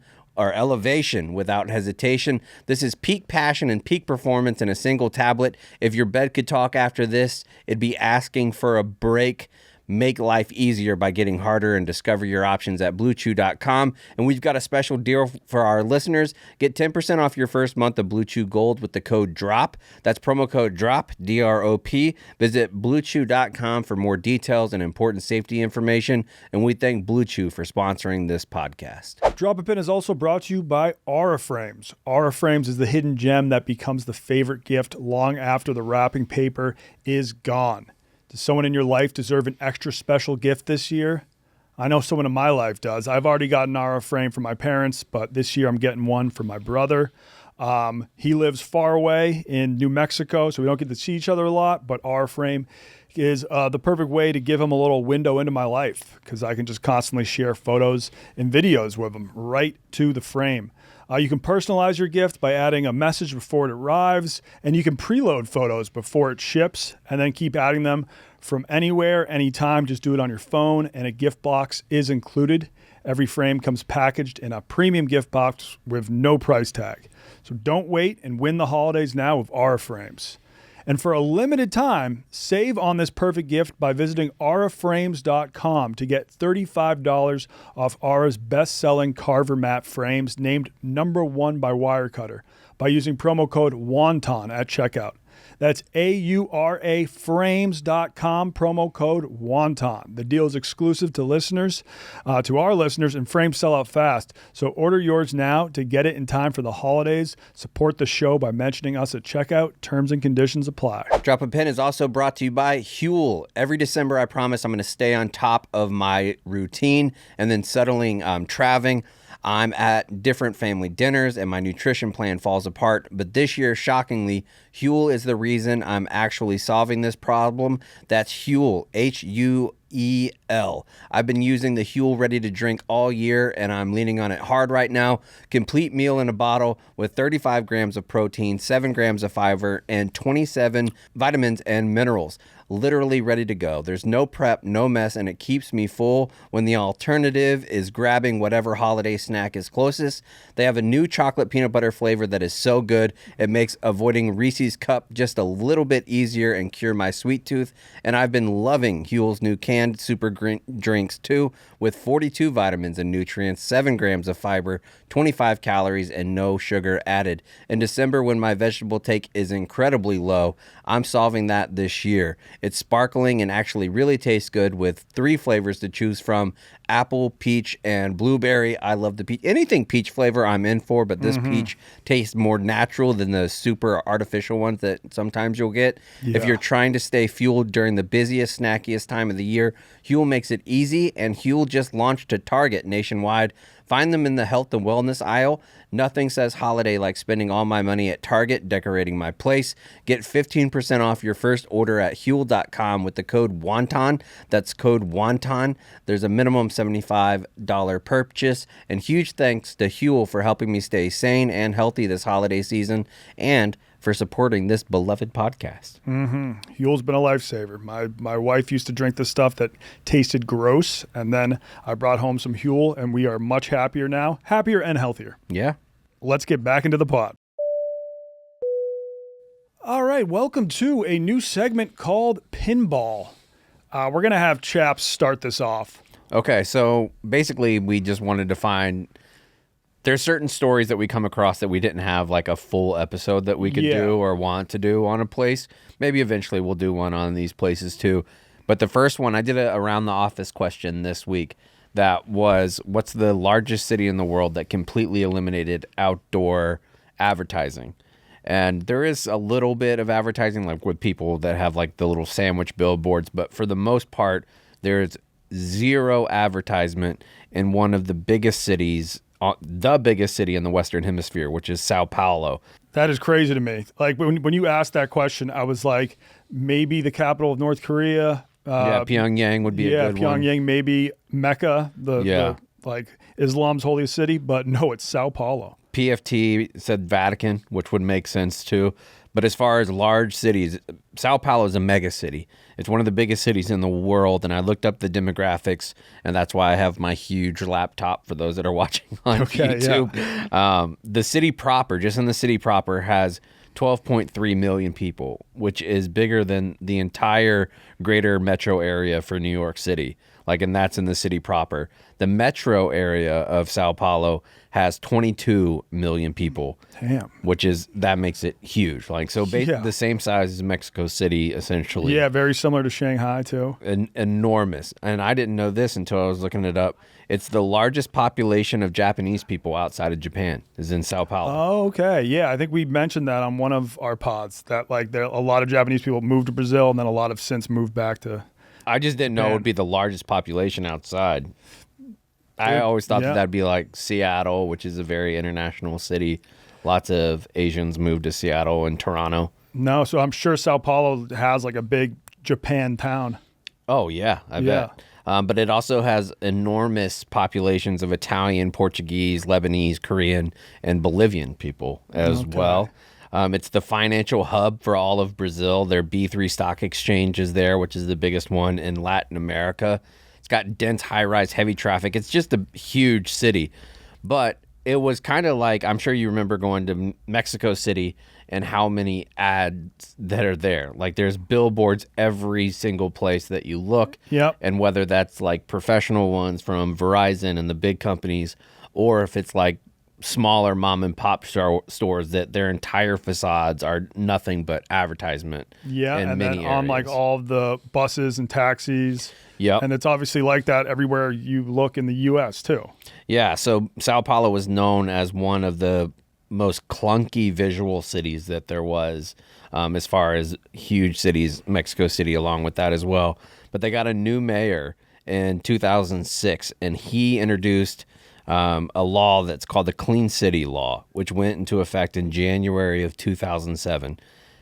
without hesitation. This is peak passion and peak performance in a single tablet. If your bed could talk after this, it'd be asking for a break. Make life easier by getting harder and discover your options at BlueChew.com. And we've got a special deal for our listeners. Get 10% off your first month of Blue Chew Gold with the code DROP. That's promo code DROP, D-R-O-P. Visit BlueChew.com for more details and important safety information. And we thank Blue Chew for sponsoring this podcast. Drop a Pin is also brought to you by Aura Frames. Aura Frames is the hidden gem that becomes the favorite gift long after the wrapping paper is gone. Does someone in your life deserve an extra special gift this year? I know someone in my life does. I've already got an Aura frame for my parents, but this year I'm getting one for my brother. He lives far away in New Mexico, so we don't get to see each other a lot, but Aura frame is the perfect way to give him a little window into my life because I can just constantly share photos and videos with him right to the frame. You can personalize your gift by adding a message before it arrives, and you can preload photos before it ships and then keep adding them from anywhere, anytime. Just do it on your phone, and a gift box is included. Every frame comes packaged in a premium gift box with no price tag. So don't wait and win the holidays now with Aura Frames. And for a limited time, save on this perfect gift by visiting auraframes.com to get $35 off Aura's best-selling Carver mat frames named #1 by Wirecutter by using promo code WONTON at checkout. That's AURA frames.com, promo code WONTON. The deal is exclusive to listeners, to our listeners, and frames sell out fast. So order yours now to get it in time for the holidays. Support the show by mentioning us at checkout. Terms and conditions apply. Drop a Pin is also brought to you by Huel. Every December, I promise I'm going to stay on top of my routine and then settling traveling. I'm at different family dinners and my nutrition plan falls apart. But this year, shockingly, Huel is the reason I'm actually solving this problem. That's Huel, H-U-E-L. I've been using the Huel Ready to Drink all year and I'm leaning on it hard right now. Complete meal in a bottle with 35 grams of protein, 7 grams of fiber, and 27 vitamins and minerals. Literally ready to go. There's no prep, no mess, and it keeps me full when the alternative is grabbing whatever holiday snack is closest. They have a new chocolate peanut butter flavor that is so good, it makes avoiding Reese's Cup just a little bit easier and cure my sweet tooth. And I've been loving Huel's new canned super green drinks too, with 42 vitamins and nutrients, 7 grams of fiber, 25 calories, and no sugar added. In December, when my vegetable take is incredibly low, I'm solving that this year. It's sparkling and actually really tastes good with 3 flavors to choose from: apple, peach, and blueberry. I love the peach. Anything peach flavor I'm in for, but this peach tastes more natural than the super artificial ones that sometimes you'll get. Yeah. If you're trying to stay fueled during the busiest, snackiest time of the year, Huel makes it easy, and Huel just launched to Target nationwide. Find them in the health and wellness aisle. Nothing says holiday like spending all my money at Target decorating my place. Get 15% off your first order at Huel.com with the code WONTON. That's code WONTON. There's a minimum $75 purchase. And huge thanks to Huel for helping me stay sane and healthy this holiday season and for supporting this beloved podcast. Huel's been a lifesaver. My wife used to drink this stuff that tasted gross, and then I brought home some Huel, and we are much happier now. Happier and healthier. Yeah. Let's get back into the pod. All right, welcome to a new segment called Pinball. We're going to have Chaps start this off. Okay, so basically we just wanted to find... There's certain stories that we come across that we didn't have like a full episode that we could do or want to do on a place. Maybe eventually we'll do one on these places too. But the first one, I did a around the office question this week that was, what's the largest city in the world that completely eliminated outdoor advertising? And there is a little bit of advertising like with people that have like the little sandwich billboards. But for the most part, there's zero advertisement in one of the biggest cities, the biggest city in the Western Hemisphere, which is Sao Paulo. That is crazy to me. Like when you asked that question, I was like, maybe the capital of North Korea. Pyongyang would be a good one. Pyongyang, maybe Mecca, the like Islam's holiest city, but no, it's Sao Paulo. PFT said Vatican, which would make sense too. But as far as large cities, Sao Paulo is a mega city. It's one of the biggest cities in the world, and I looked up the demographics, and that's why I have my huge laptop for those that are watching on YouTube. Yeah. The city proper, just in the city proper, has 12.3 million people, which is bigger than the entire greater metro area for New York City. And that's in the city proper. The metro area of Sao Paulo has 22 million people. Damn. That makes it huge. The same size as Mexico City, essentially. Yeah, very similar to Shanghai, too. Enormous. And I didn't know this until I was looking it up. It's the largest population of Japanese people outside of Japan is in Sao Paulo. Oh, okay. Yeah, I think we mentioned that on one of our pods, that there a lot of Japanese people moved to Brazil, and then a lot have since moved back to I just didn't know it would be the largest population outside. I always thought that'd be like Seattle, which is a very international city. Lots of Asians moved to Seattle and Toronto. No, so I'm sure Sao Paulo has a big Japan town. Oh, yeah, I bet. But it also has enormous populations of Italian, Portuguese, Lebanese, Korean, and Bolivian people as well. It's the financial hub for all of Brazil. Their B3 stock exchange is there, which is the biggest one in Latin America. It's got dense, high-rise, heavy traffic. It's just a huge city. But it was kind of like, I'm sure you remember going to Mexico City and how many ads that are there. There's billboards every single place that you look. Yep. And whether that's professional ones from Verizon and the big companies, or if it's smaller mom and pop stores that their entire facades are nothing but advertisement. Yeah, in and many then areas. on all of the buses and taxis. Yep. And it's obviously like that everywhere you look in the U.S. too. Yeah, so Sao Paulo was known as one of the most clunky visual cities that there was, as far as huge cities, Mexico City along with that as well. But they got a new mayor in 2006, and he introduced a law that's called the Clean City Law, which went into effect in January of 2007.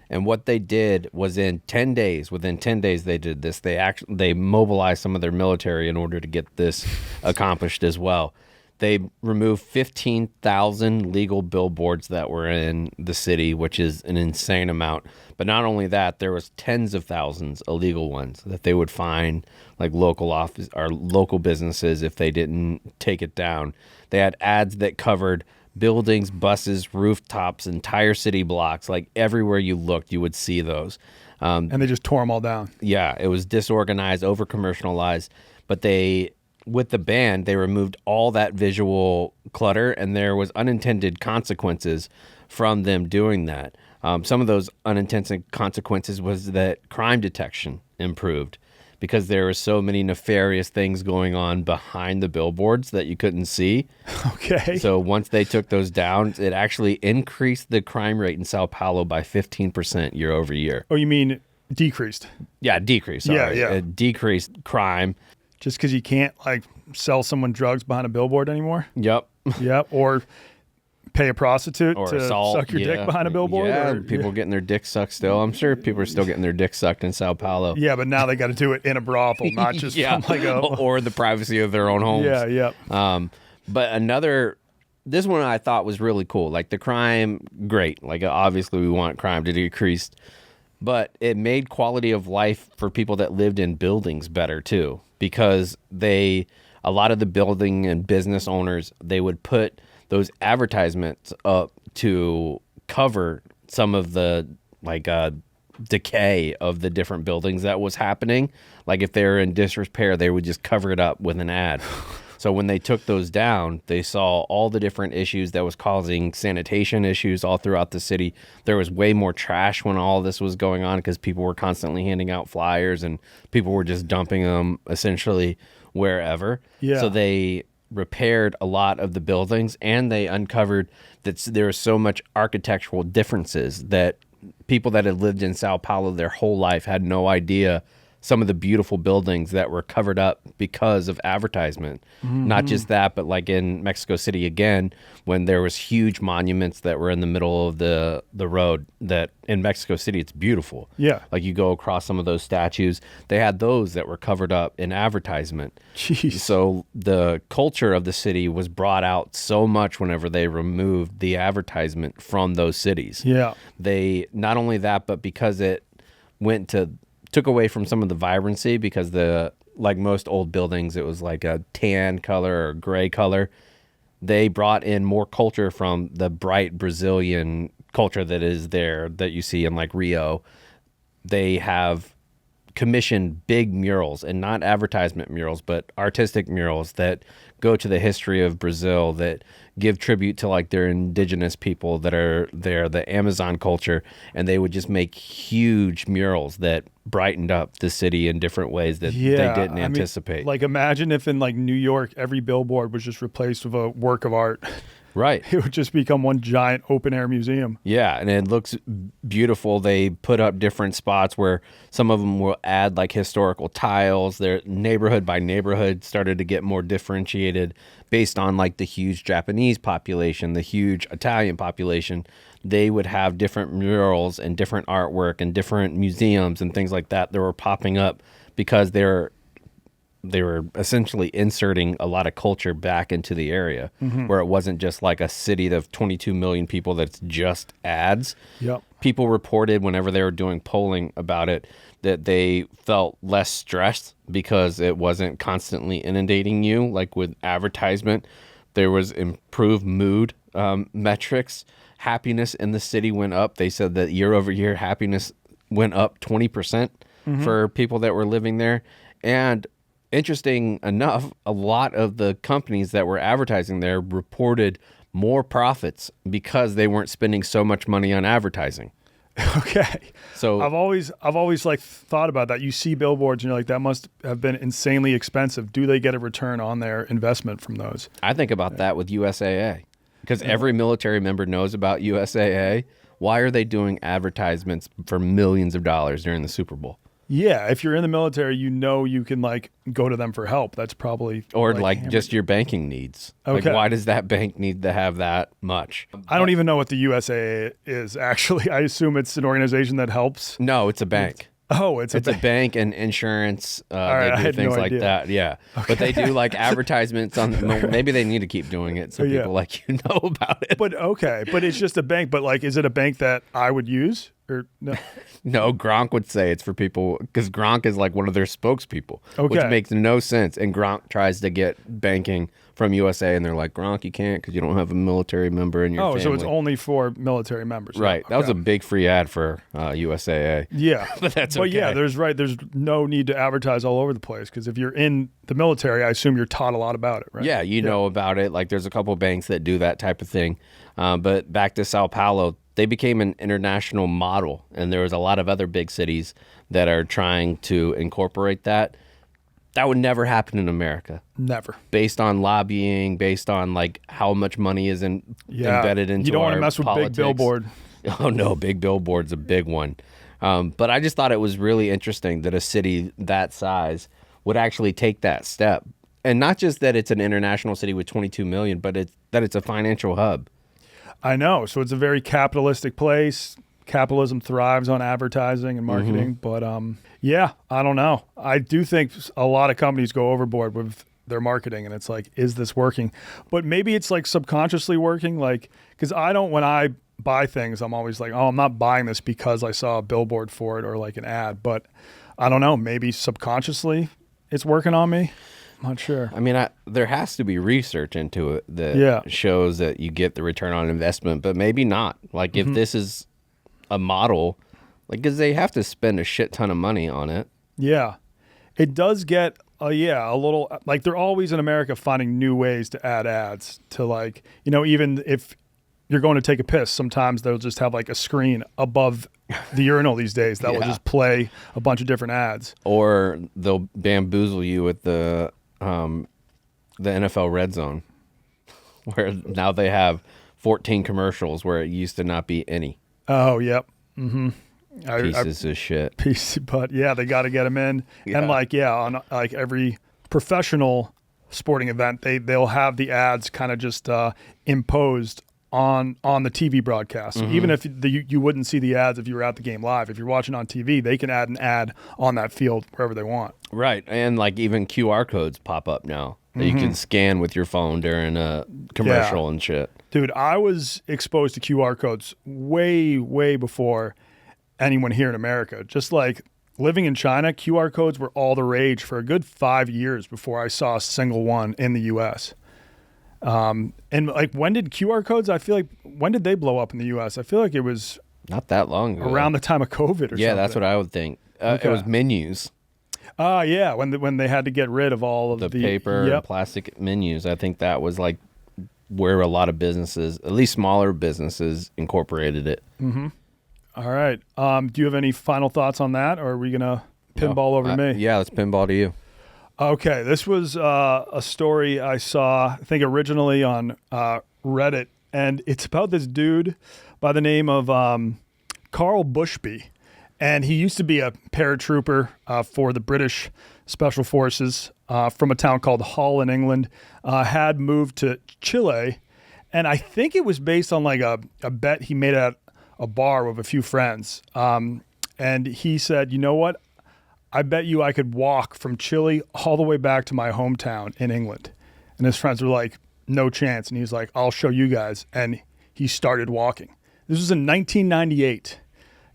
And what they did was within 10 days they did this. They mobilized some of their military in order to get this accomplished as well. They removed 15,000 legal billboards that were in the city, which is an insane amount. But not only that, there was tens of thousands illegal ones that they would fine local office or local businesses if they didn't take it down. They had ads that covered buildings, buses, rooftops, entire city blocks. Everywhere you looked, you would see those. And they just tore them all down. Yeah, it was disorganized, over-commercialized. But with the ban, they removed all that visual clutter, and there was unintended consequences from them doing that. Some of those unintended consequences was that crime detection improved because there were so many nefarious things going on behind the billboards that you couldn't see. Okay. So once they took those down, it actually increased the crime rate in Sao Paulo by 15% year over year. Oh, you mean decreased? Yeah, decreased. Sorry. Yeah. It decreased crime. Just because you can't sell someone drugs behind a billboard anymore? Yep. Yep. Or pay a prostitute or to assault, suck your dick behind a billboard? Yeah, people getting their dick sucked still. I'm sure people are still getting their dick sucked in Sao Paulo. Yeah, but now they got to do it in a brothel, not just from or the privacy of their own homes. Yeah. But this one I thought was really cool. The crime, great. Obviously we want crime to decrease, but it made quality of life for people that lived in buildings better too, because a lot of the building and business owners, they would put those advertisements up to cover some of the decay of the different buildings that was happening. If they were in disrepair, they would just cover it up with an ad. So when they took those down, they saw all the different issues that was causing sanitation issues all throughout the city. There was way more trash when all this was going on because people were constantly handing out flyers and people were just dumping them essentially wherever. Yeah. So they repaired a lot of the buildings, and they uncovered that there was so much architectural differences that people that had lived in Sao Paulo their whole life had no idea some of the beautiful buildings that were covered up because of advertisement. Not just that, but like in Mexico City again, when there was huge monuments that were in the middle of the road, that in Mexico City, it's beautiful. Yeah. Like you go across some of those statues, they had those that were covered up in advertisement. Jeez. So the culture of the city was brought out so much whenever they removed the advertisement from those cities. Yeah. They, not only that, but because it took away from some of the vibrancy, because like most old buildings, it was like a tan color or gray color. They brought in more culture from the bright Brazilian culture that is there, that you see in like Rio. They have commissioned big murals, and not advertisement murals, but artistic murals that go to the history of Brazil, that give tribute to like their indigenous people that are there, the Amazon culture, and they would just make huge murals that brightened up the city in different ways that they didn't anticipate. Like imagine if in like New York, every billboard was just replaced with a work of art. Right. It would just become one giant open air museum. Yeah, and it looks beautiful. They put up different spots where some of them will add like historical tiles. Their neighborhood by neighborhood started to get more differentiated based on like the huge Japanese population, the huge Italian population. They would have different murals and different artwork and different museums and things like that were popping up because they were essentially inserting a lot of culture back into the area, where it wasn't just like a city of 22 million people that's just ads. Yep. People reported whenever they were doing polling about it that they felt less stressed because it wasn't constantly inundating you like with advertisement. There was improved mood metrics. Happiness in the city went up. They said that year over year happiness went up 20% for people that were living there. And interesting enough, a lot of the companies that were advertising there reported more profits because they weren't spending so much money on advertising. Okay. So I've always like thought about that. You see billboards and you're like, that must have been insanely expensive. Do they get a return on their investment from those? I think about that with USAA, because every military member knows about USAA. Why are they doing advertisements for millions of dollars during the Super Bowl? Yeah, if you're in the military, you know you can like go to them for help. That's probably Or like just your banking needs. Okay. Like why does that bank need to have that much? I don't even know what the USAA is actually. I assume it's an organization that helps. No, it's a bank. Oh, it's a bank and insurance. right, I they do had things no like idea. that. Yeah. But they do like advertisements on, maybe they need to keep doing it so Yeah. people like you know about it. But okay, but it's just a bank. But like, is it a bank that I would use or no? No, Gronk would say it's for people because Gronk is like one of their spokespeople, which Okay. makes no sense. And Gronk tries to get banking from USA, and they're like, Gronk, you can't because you don't have a military member in your family. So it's only for military members. Right. That was a big free ad for USAA. Yeah, But that's But yeah, okay. there's no need to advertise all over the place because if you're in the military, I assume you're taught a lot about it, right? Yeah, you know about it. Like there's a couple banks that do that type of thing. But back to Sao Paulo, they became an international model, and there was a lot of other big cities that are trying to incorporate that. That would never happen in America. Never. Based on lobbying, based on like how much money is embedded into You don't want to our mess with politics. big billboard. Oh no, big billboard's a big one. But I just thought it was really interesting that a city that size would actually take that step. And not just that it's an international city with 22 million, but that it's a financial hub. I know. So it's a very capitalistic place. Capitalism thrives on advertising and marketing. But yeah, I don't know. I do think a lot of companies go overboard with their marketing, and it's like, is this working? But maybe it's like subconsciously working. Like, because when I buy things, I'm always like, oh, I'm not buying this because I saw a billboard for it or like an ad. But I don't know. Maybe subconsciously it's working on me. I'm not sure. I mean, there has to be research into it that shows that you get the return on investment, but maybe not. Like if this is a model, like because they have to spend a shit ton of money on it. Yeah. It does get, a little, like they're always in America finding new ways to add ads to like, even if you're going to take a piss, sometimes they'll just have like a screen above the urinal these days that will just play a bunch of different ads. Or they'll bamboozle you with the NFL Red Zone, where now they have 14 commercials where it used to not be any. Oh, yep. Mm-hmm. Pieces of shit. But yeah, they got to get them in. Yeah. And on like every professional sporting event, they'll have the ads kind of just imposed on the TV broadcast. Mm-hmm. Even if you wouldn't see the ads if you were at the game live. If you're watching on TV, they can add an ad on that field wherever they want. Right. And like even QR codes pop up now that you can scan with your phone during a commercial and shit. Dude, I was exposed to QR codes way, way before anyone here in America. Just like living in China, QR codes were all the rage for a good 5 years before I saw a single one in the U.S. And like, when did QR codes, when did they blow up in the U.S.? I feel like it was Not that long ago. around the time of COVID or something. Yeah, that's what I would think. It was menus. Yeah, when they had to get rid of all of The the paper and plastic menus. I think that was like where a lot of businesses, at least smaller businesses, incorporated it. All right. Do you have any final thoughts on that, or are we gonna pinball over me? Yeah, let's pinball to you. Okay, this was a story I saw, I think originally on Reddit, and it's about this dude by the name of Karl Bushby. And he used to be a paratrooper for the British Special Forces from a town called Hull in England, had moved to Chile. And I think it was based on like a bet he made at a bar with a few friends. And he said, you know what? I bet you I could walk from Chile all the way back to my hometown in England. And his friends were like, no chance. And he was like, I'll show you guys. And he started walking. This was in 1998.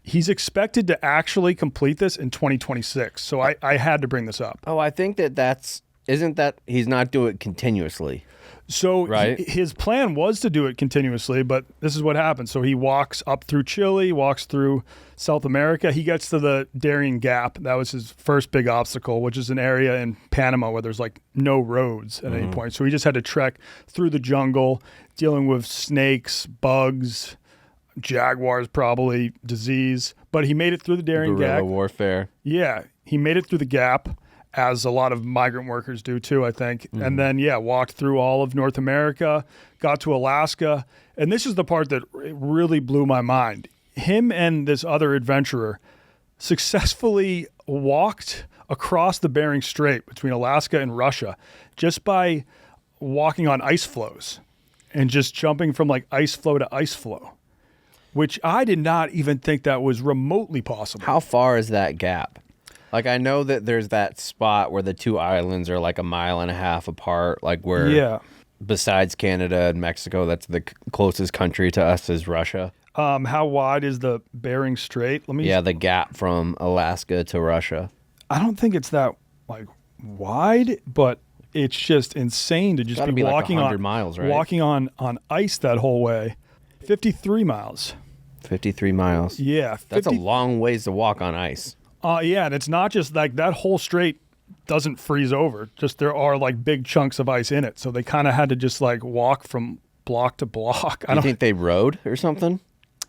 He's expected to actually complete this in 2026. So I had to bring this up. Oh, I think isn't that he's not doing it continuously. So right? His plan was to do it continuously, but this is what happened. So he walks up through Chile, walks through South America. He gets to the Darien Gap. That was his first big obstacle, which is an area in Panama where there's like no roads at any point. So he just had to trek through the jungle, dealing with snakes, bugs, jaguars, probably disease. But he made it through the Darien Gap. Guerrilla warfare. Yeah, he made it through the gap, as a lot of migrant workers do too, I think. And then, walked through all of North America, got to Alaska. And this is the part that really blew my mind. Him and this other adventurer successfully walked across the Bering Strait between Alaska and Russia just by walking on ice floes and just jumping from like ice floe to ice floe, which I did not even think that was remotely possible. How far is that gap? Like, I know that there's that spot where the two islands are like a mile and a half apart, like where besides Canada and Mexico, that's the closest country to us is Russia. How wide is the Bering Strait? The gap from Alaska to Russia. I don't think it's that like wide, but it's just insane to just be walking like 100 on miles, right? Walking on ice that whole way. 53 miles. 53 miles. Yeah, that's a long ways to walk on ice. And it's not just like that whole strait doesn't freeze over. Just there are like big chunks of ice in it, so they kind of had to just like walk from block to block. You think they rode or something?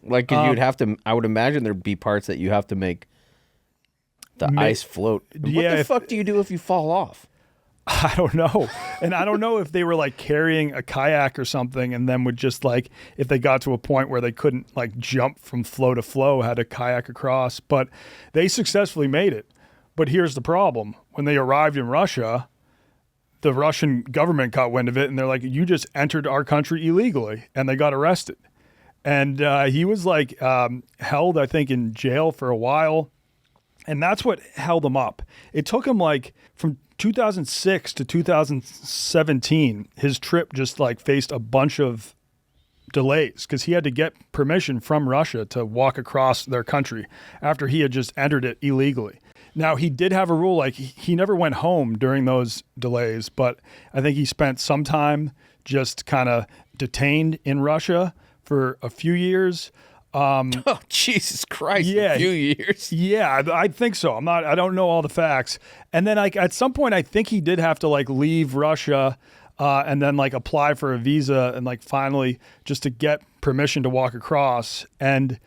Like, you'd have to. I would imagine there'd be parts that you have to make the ice float. What the fuck do you do if you fall off? I don't know. And I don't know if they were like carrying a kayak or something and then would just like, if they got to a point where they couldn't like jump from floe to floe, had to kayak across. But they successfully made it. But here's the problem. When they arrived in Russia, the Russian government got wind of it and they're like, you just entered our country illegally. And they got arrested. And he was like held, I think, in jail for a while. And that's what held him up. It took him like from 2006 to 2017, his trip just like faced a bunch of delays because he had to get permission from Russia to walk across their country after he had just entered it illegally. Now, he did have a rule, like he never went home during those delays, but I think he spent some time just kind of detained in Russia for a few years. Oh, Jesus Christ. A few years. Yeah, I think so. I don't know all the facts. And then like at some point, I think he did have to like leave Russia and then like apply for a visa and like finally just to get permission to walk across. And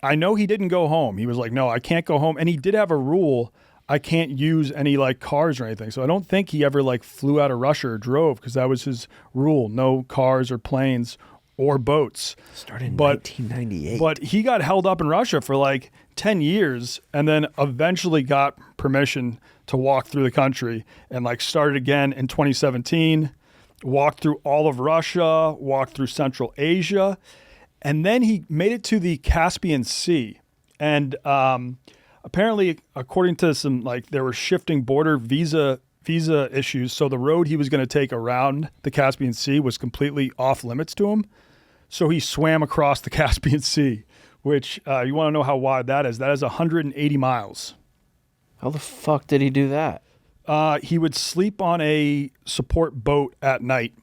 I know he didn't go home. He was like, no, I can't go home. And he did have a rule. I can't use any like cars or anything. So I don't think he ever like flew out of Russia or drove because that was his rule. No cars or planes or boats. Started in But- 1998. But he got held up in Russia for like 10 years and then eventually got permission to walk through the country and like started again in 2017, walked through all of Russia, walked through Central Asia, and then he made it to the Caspian Sea. And apparently, according to some, like, there were shifting border visa issues, so the road he was going to take around the Caspian Sea was completely off limits to him. So he swam across the Caspian Sea, which you want to know how wide that is. That is 180 miles. How the fuck did he do that? He would sleep on a support boat at night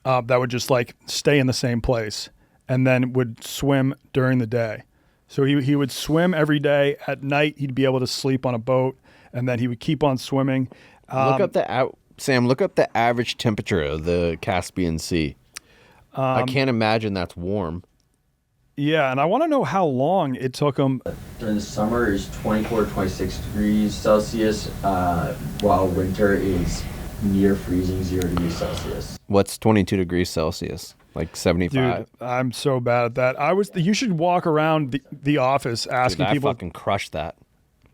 that would just like stay in the same place and then would swim during the day. So he would swim every day. At night, he'd be able to sleep on a boat and then he would keep on swimming. Look up the average temperature of the Caspian Sea. I can't imagine that's warm. Yeah, and I want to know how long it took him. During the summer is 24, 26 degrees Celsius, while winter is near freezing 0 degrees Celsius. What's 22 degrees Celsius? Like 75? Dude, I'm so bad at that. You should walk around the office asking Dude, I people. fucking crushed that.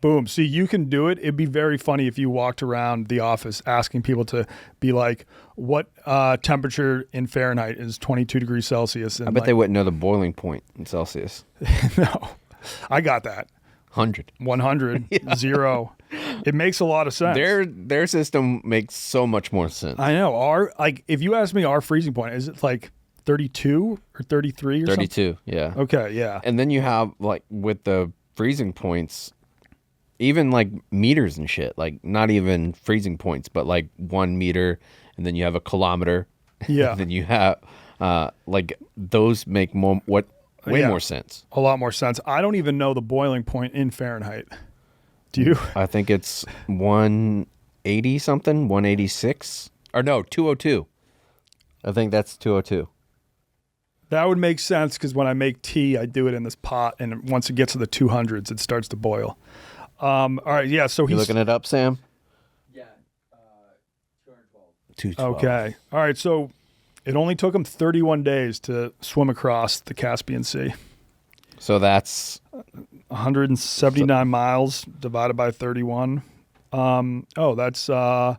Boom. See, you can do it. It'd be very funny if you walked around the office asking people to be like, what temperature in Fahrenheit is 22 degrees Celsius? And I bet they wouldn't know the boiling point in Celsius. No, I got that. 100. 100, 0. It makes a lot of sense. Their system makes so much more sense. I know. If you ask me our freezing point, is it like 32 or 33 or 32, yeah. something? Okay, yeah. And then you have, like, with the freezing points, even like meters and shit, like not even freezing points, but like 1 meter, and then you have a kilometer. Yeah. And then you have like those make way more sense. A lot more sense. I don't even know the boiling point in Fahrenheit. Do you? I think it's 180 something, 186, or no, 202. I think that's 202. That would make sense because when I make tea, I do it in this pot, and once it gets to the 200s, it starts to boil. All right, yeah. So You he's looking it up, Sam? Yeah, 212. 212. okay. All right, so it only took him 31 days to swim across the Caspian Sea. So that's 179 miles divided by 31. That's how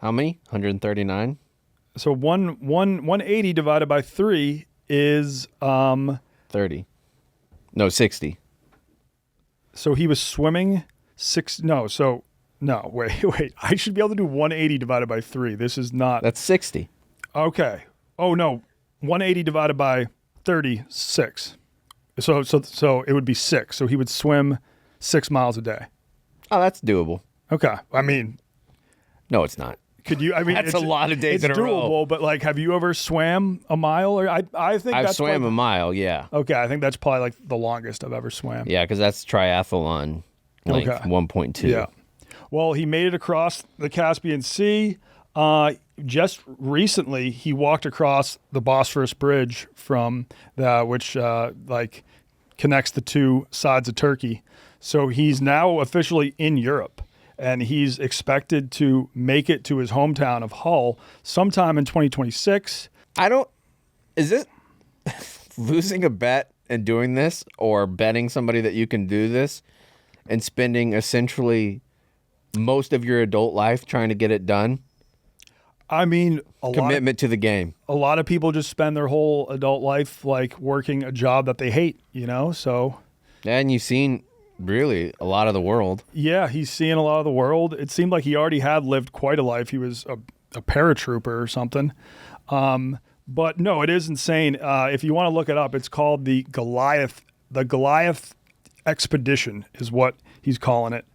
many? 139. so 180 divided by 3 is 30. No, 60. So he was swimming wait. I should be able to do 180 divided by 3. This is not. That's 60. Okay. Oh, no. 180 divided by 36. So it would be 6. So he would swim 6 miles a day. Oh, that's doable. Okay. I mean, No, it's not. could you? I mean, That's a lot of days it's in a row. doable, but like, have you ever swam a mile? Or I think I've that's swam probably- a mile, yeah. Okay, I think that's probably like the longest I've ever swam. Yeah, because that's triathlon length, Okay. 1.2. Yeah. Well, he made it across the Caspian Sea. Just recently, he walked across the Bosphorus Bridge which connects the two sides of Turkey. So he's now officially in Europe, and he's expected to make it to his hometown of Hull sometime in 2026. Is it losing a bet and doing this, or betting somebody that you can do this and spending essentially most of your adult life trying to get it done? I mean, Commitment to the game. a lot of people just spend their whole adult life like working a job that they hate, so And you've seen really a lot of the world. yeah, he's seeing a lot of the world. It seemed like he already had lived quite a life. He was a paratrooper or something. But no, it is insane. If you want to look it up, it's called the Goliath Expedition is what he's calling it.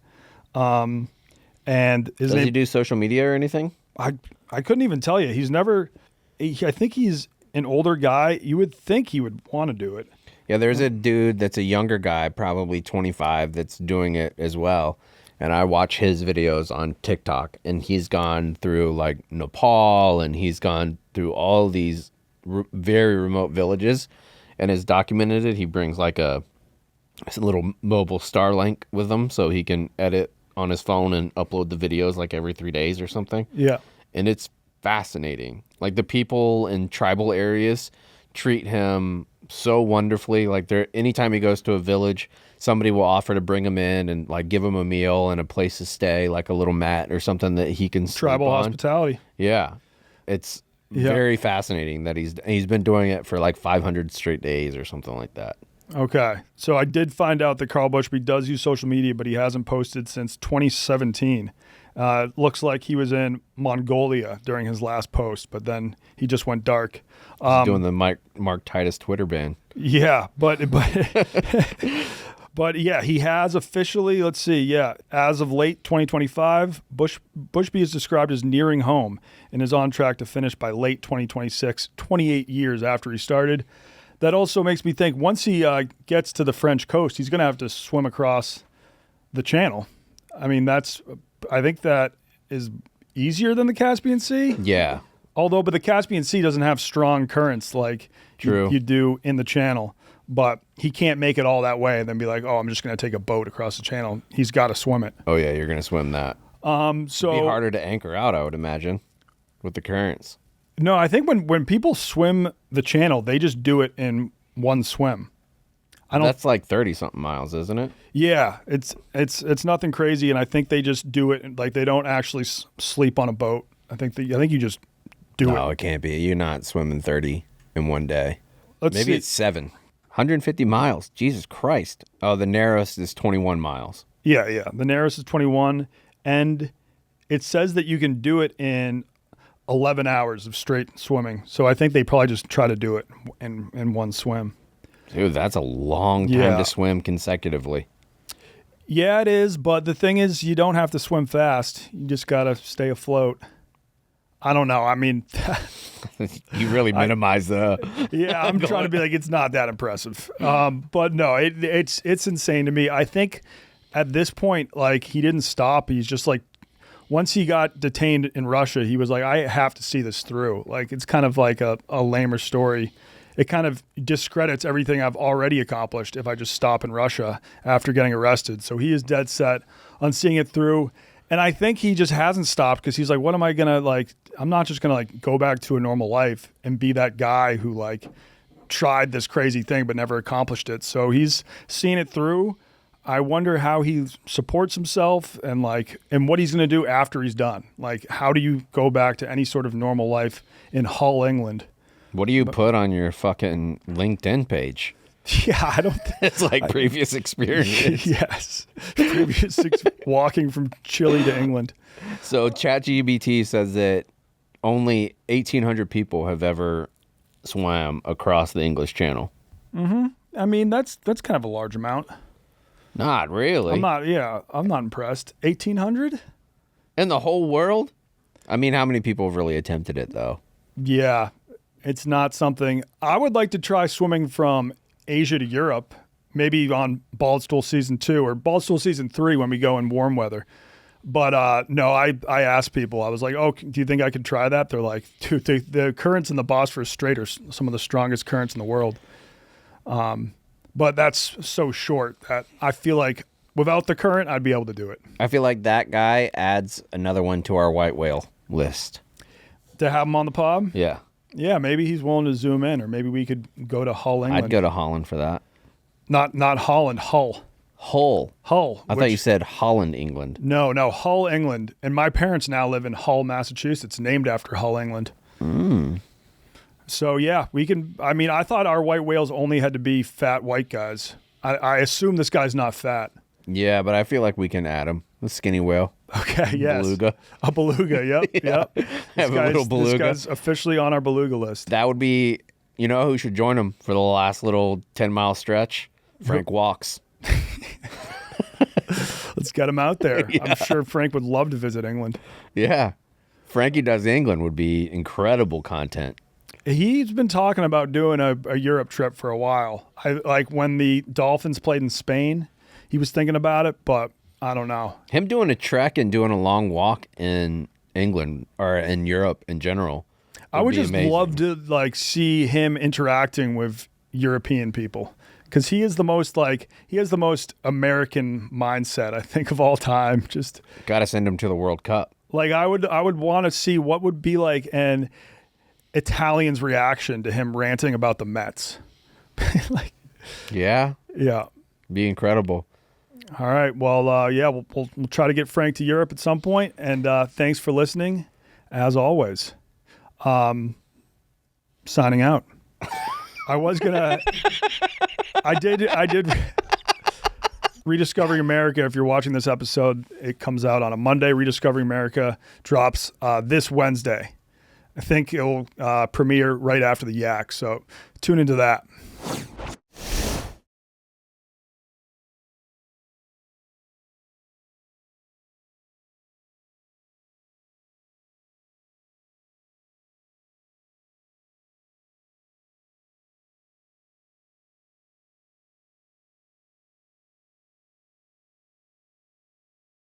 And his Does name, he do social media or anything? I couldn't even tell you. I think he's an older guy. You would think he would want to do it. Yeah, there's a dude that's a younger guy, probably 25, that's doing it as well. And I watch his videos on TikTok, and he's gone through like Nepal, and he's gone through all these very remote villages and has documented it. He brings like a little mobile Starlink with him so he can edit on his phone and upload the videos like every 3 days or something. Yeah. And it's fascinating. Like the people in tribal areas treat him so wonderfully. Like anytime he goes to a village, somebody will offer to bring him in and like give him a meal and a place to stay, like a little mat or something that he can sleep Tribal on. hospitality. Yeah. It's very fascinating that he's been doing it for like 500 straight days or something like that. Okay. So I did find out that Karl Bushby does use social media, but he hasn't posted since 2017. Looks like he was in Mongolia during his last post, but then he just went dark. He's doing the Mark Titus Twitter ban. Yeah, but but yeah, he has officially, let's see, yeah, as of late 2025, Bushby is described as nearing home and is on track to finish by late 2026, 28 years after he started. That also makes me think once he gets to the French coast, he's going to have to swim across the channel. I mean, I think that is easier than the Caspian Sea. Yeah. But the Caspian Sea doesn't have strong currents like you do in the channel. But he can't make it all that way and then be like, oh, I'm just going to take a boat across the channel. He's got to swim it. Oh, yeah, you're going to swim that. So it'd be harder to anchor out, I would imagine, with the currents. No, I think when people swim the channel, they just do it in one swim. That's like 30-something miles, isn't it? Yeah, it's nothing crazy, and I think they just do it like they don't actually sleep on a boat. I think you just do it. No, it can't be. You're not swimming 30 in one day. Maybe see. it's 7. 150 miles. Jesus Christ. Oh, the narrowest is 21 miles. Yeah. The narrowest is 21, and it says that you can do it in 11 hours of straight swimming. So I think they probably just try to do it in one swim. Dude, that's a long time to swim consecutively. Yeah, it is. But the thing is, you don't have to swim fast. You just got to stay afloat. I don't know. I mean, you really minimize the. Yeah, I'm trying to be like, it's not that impressive. But no, it's insane to me. I think at this point, like, he didn't stop. He's just like, once he got detained in Russia, he was like, I have to see this through. Like, it's kind of like a lamer story. It kind of discredits everything I've already accomplished if I just stop in Russia after getting arrested. So he is dead set on seeing it through. And I think he just hasn't stopped because he's like, what am I going to, like, I'm not just going to, like, go back to a normal life and be that guy who, like, tried this crazy thing but never accomplished it. So he's seen it through. I wonder how he supports himself and what he's going to do after he's done. Like, how do you go back to any sort of normal life in Hull, England? What do you put on your fucking LinkedIn page? Yeah, I don't. It's like previous experience. Yes, walking from Chile to England. So ChatGPT says that only 1,800 people have ever swam across the English Channel. Mm-hmm. I mean, that's kind of a large amount. Not really. I'm not impressed. 1,800 in the whole world. I mean, how many people have really attempted it though? Yeah, it's not something I would like to try swimming from Asia to Europe, maybe on Baldstool Season 2 or Baldstool Season 3 when we go in warm weather. But no, I asked people, I was like, oh, do you think I could try that? They're like, dude, the currents in the Bosphorus Strait are some of the strongest currents in the world. But that's so short that I feel like without the current, I'd be able to do it. I feel like that guy adds another one to our white whale list. To have him on the pod? Yeah. Yeah, maybe he's willing to zoom in, or maybe we could go to Hull, England. I'd go to Holland for that. Not Holland, Hull. Hull. I thought you said Holland, England. No, Hull, England. And my parents now live in Hull, Massachusetts, named after Hull, England. So, yeah, we can. I mean, I thought our white whales only had to be fat white guys. I assume this guy's not fat. Yeah, but I feel like we can add him. A skinny whale. Okay, yes. Beluga. A beluga, yep. Have a little beluga. This guy's officially on our beluga list. That would be, you know who should join him for the last little 10-mile stretch? Frank Walks. Let's get him out there. Yeah. I'm sure Frank would love to visit England. Yeah. Frankie Does England would be incredible content. He's been talking about doing a Europe trip for a while. Like when the Dolphins played in Spain, he was thinking about it, but I don't know. Him doing a trek and doing a long walk in England or in Europe in general. I would just amazing. Love to see him interacting with European people. Because he has the most American mindset, I think, of all time. Just got to send him to the World Cup. Like I would want to see what would be like an Italian's reaction to him ranting about the Mets. Like, Yeah, yeah. be incredible. All right. Well, yeah, we'll try to get Frank to Europe at some point. And thanks for listening, as always. Signing out. I did Rediscovering America. If you're watching this episode, it comes out on a Monday. Rediscovering America drops this Wednesday. I think it'll premiere right after the Yak. So tune into that.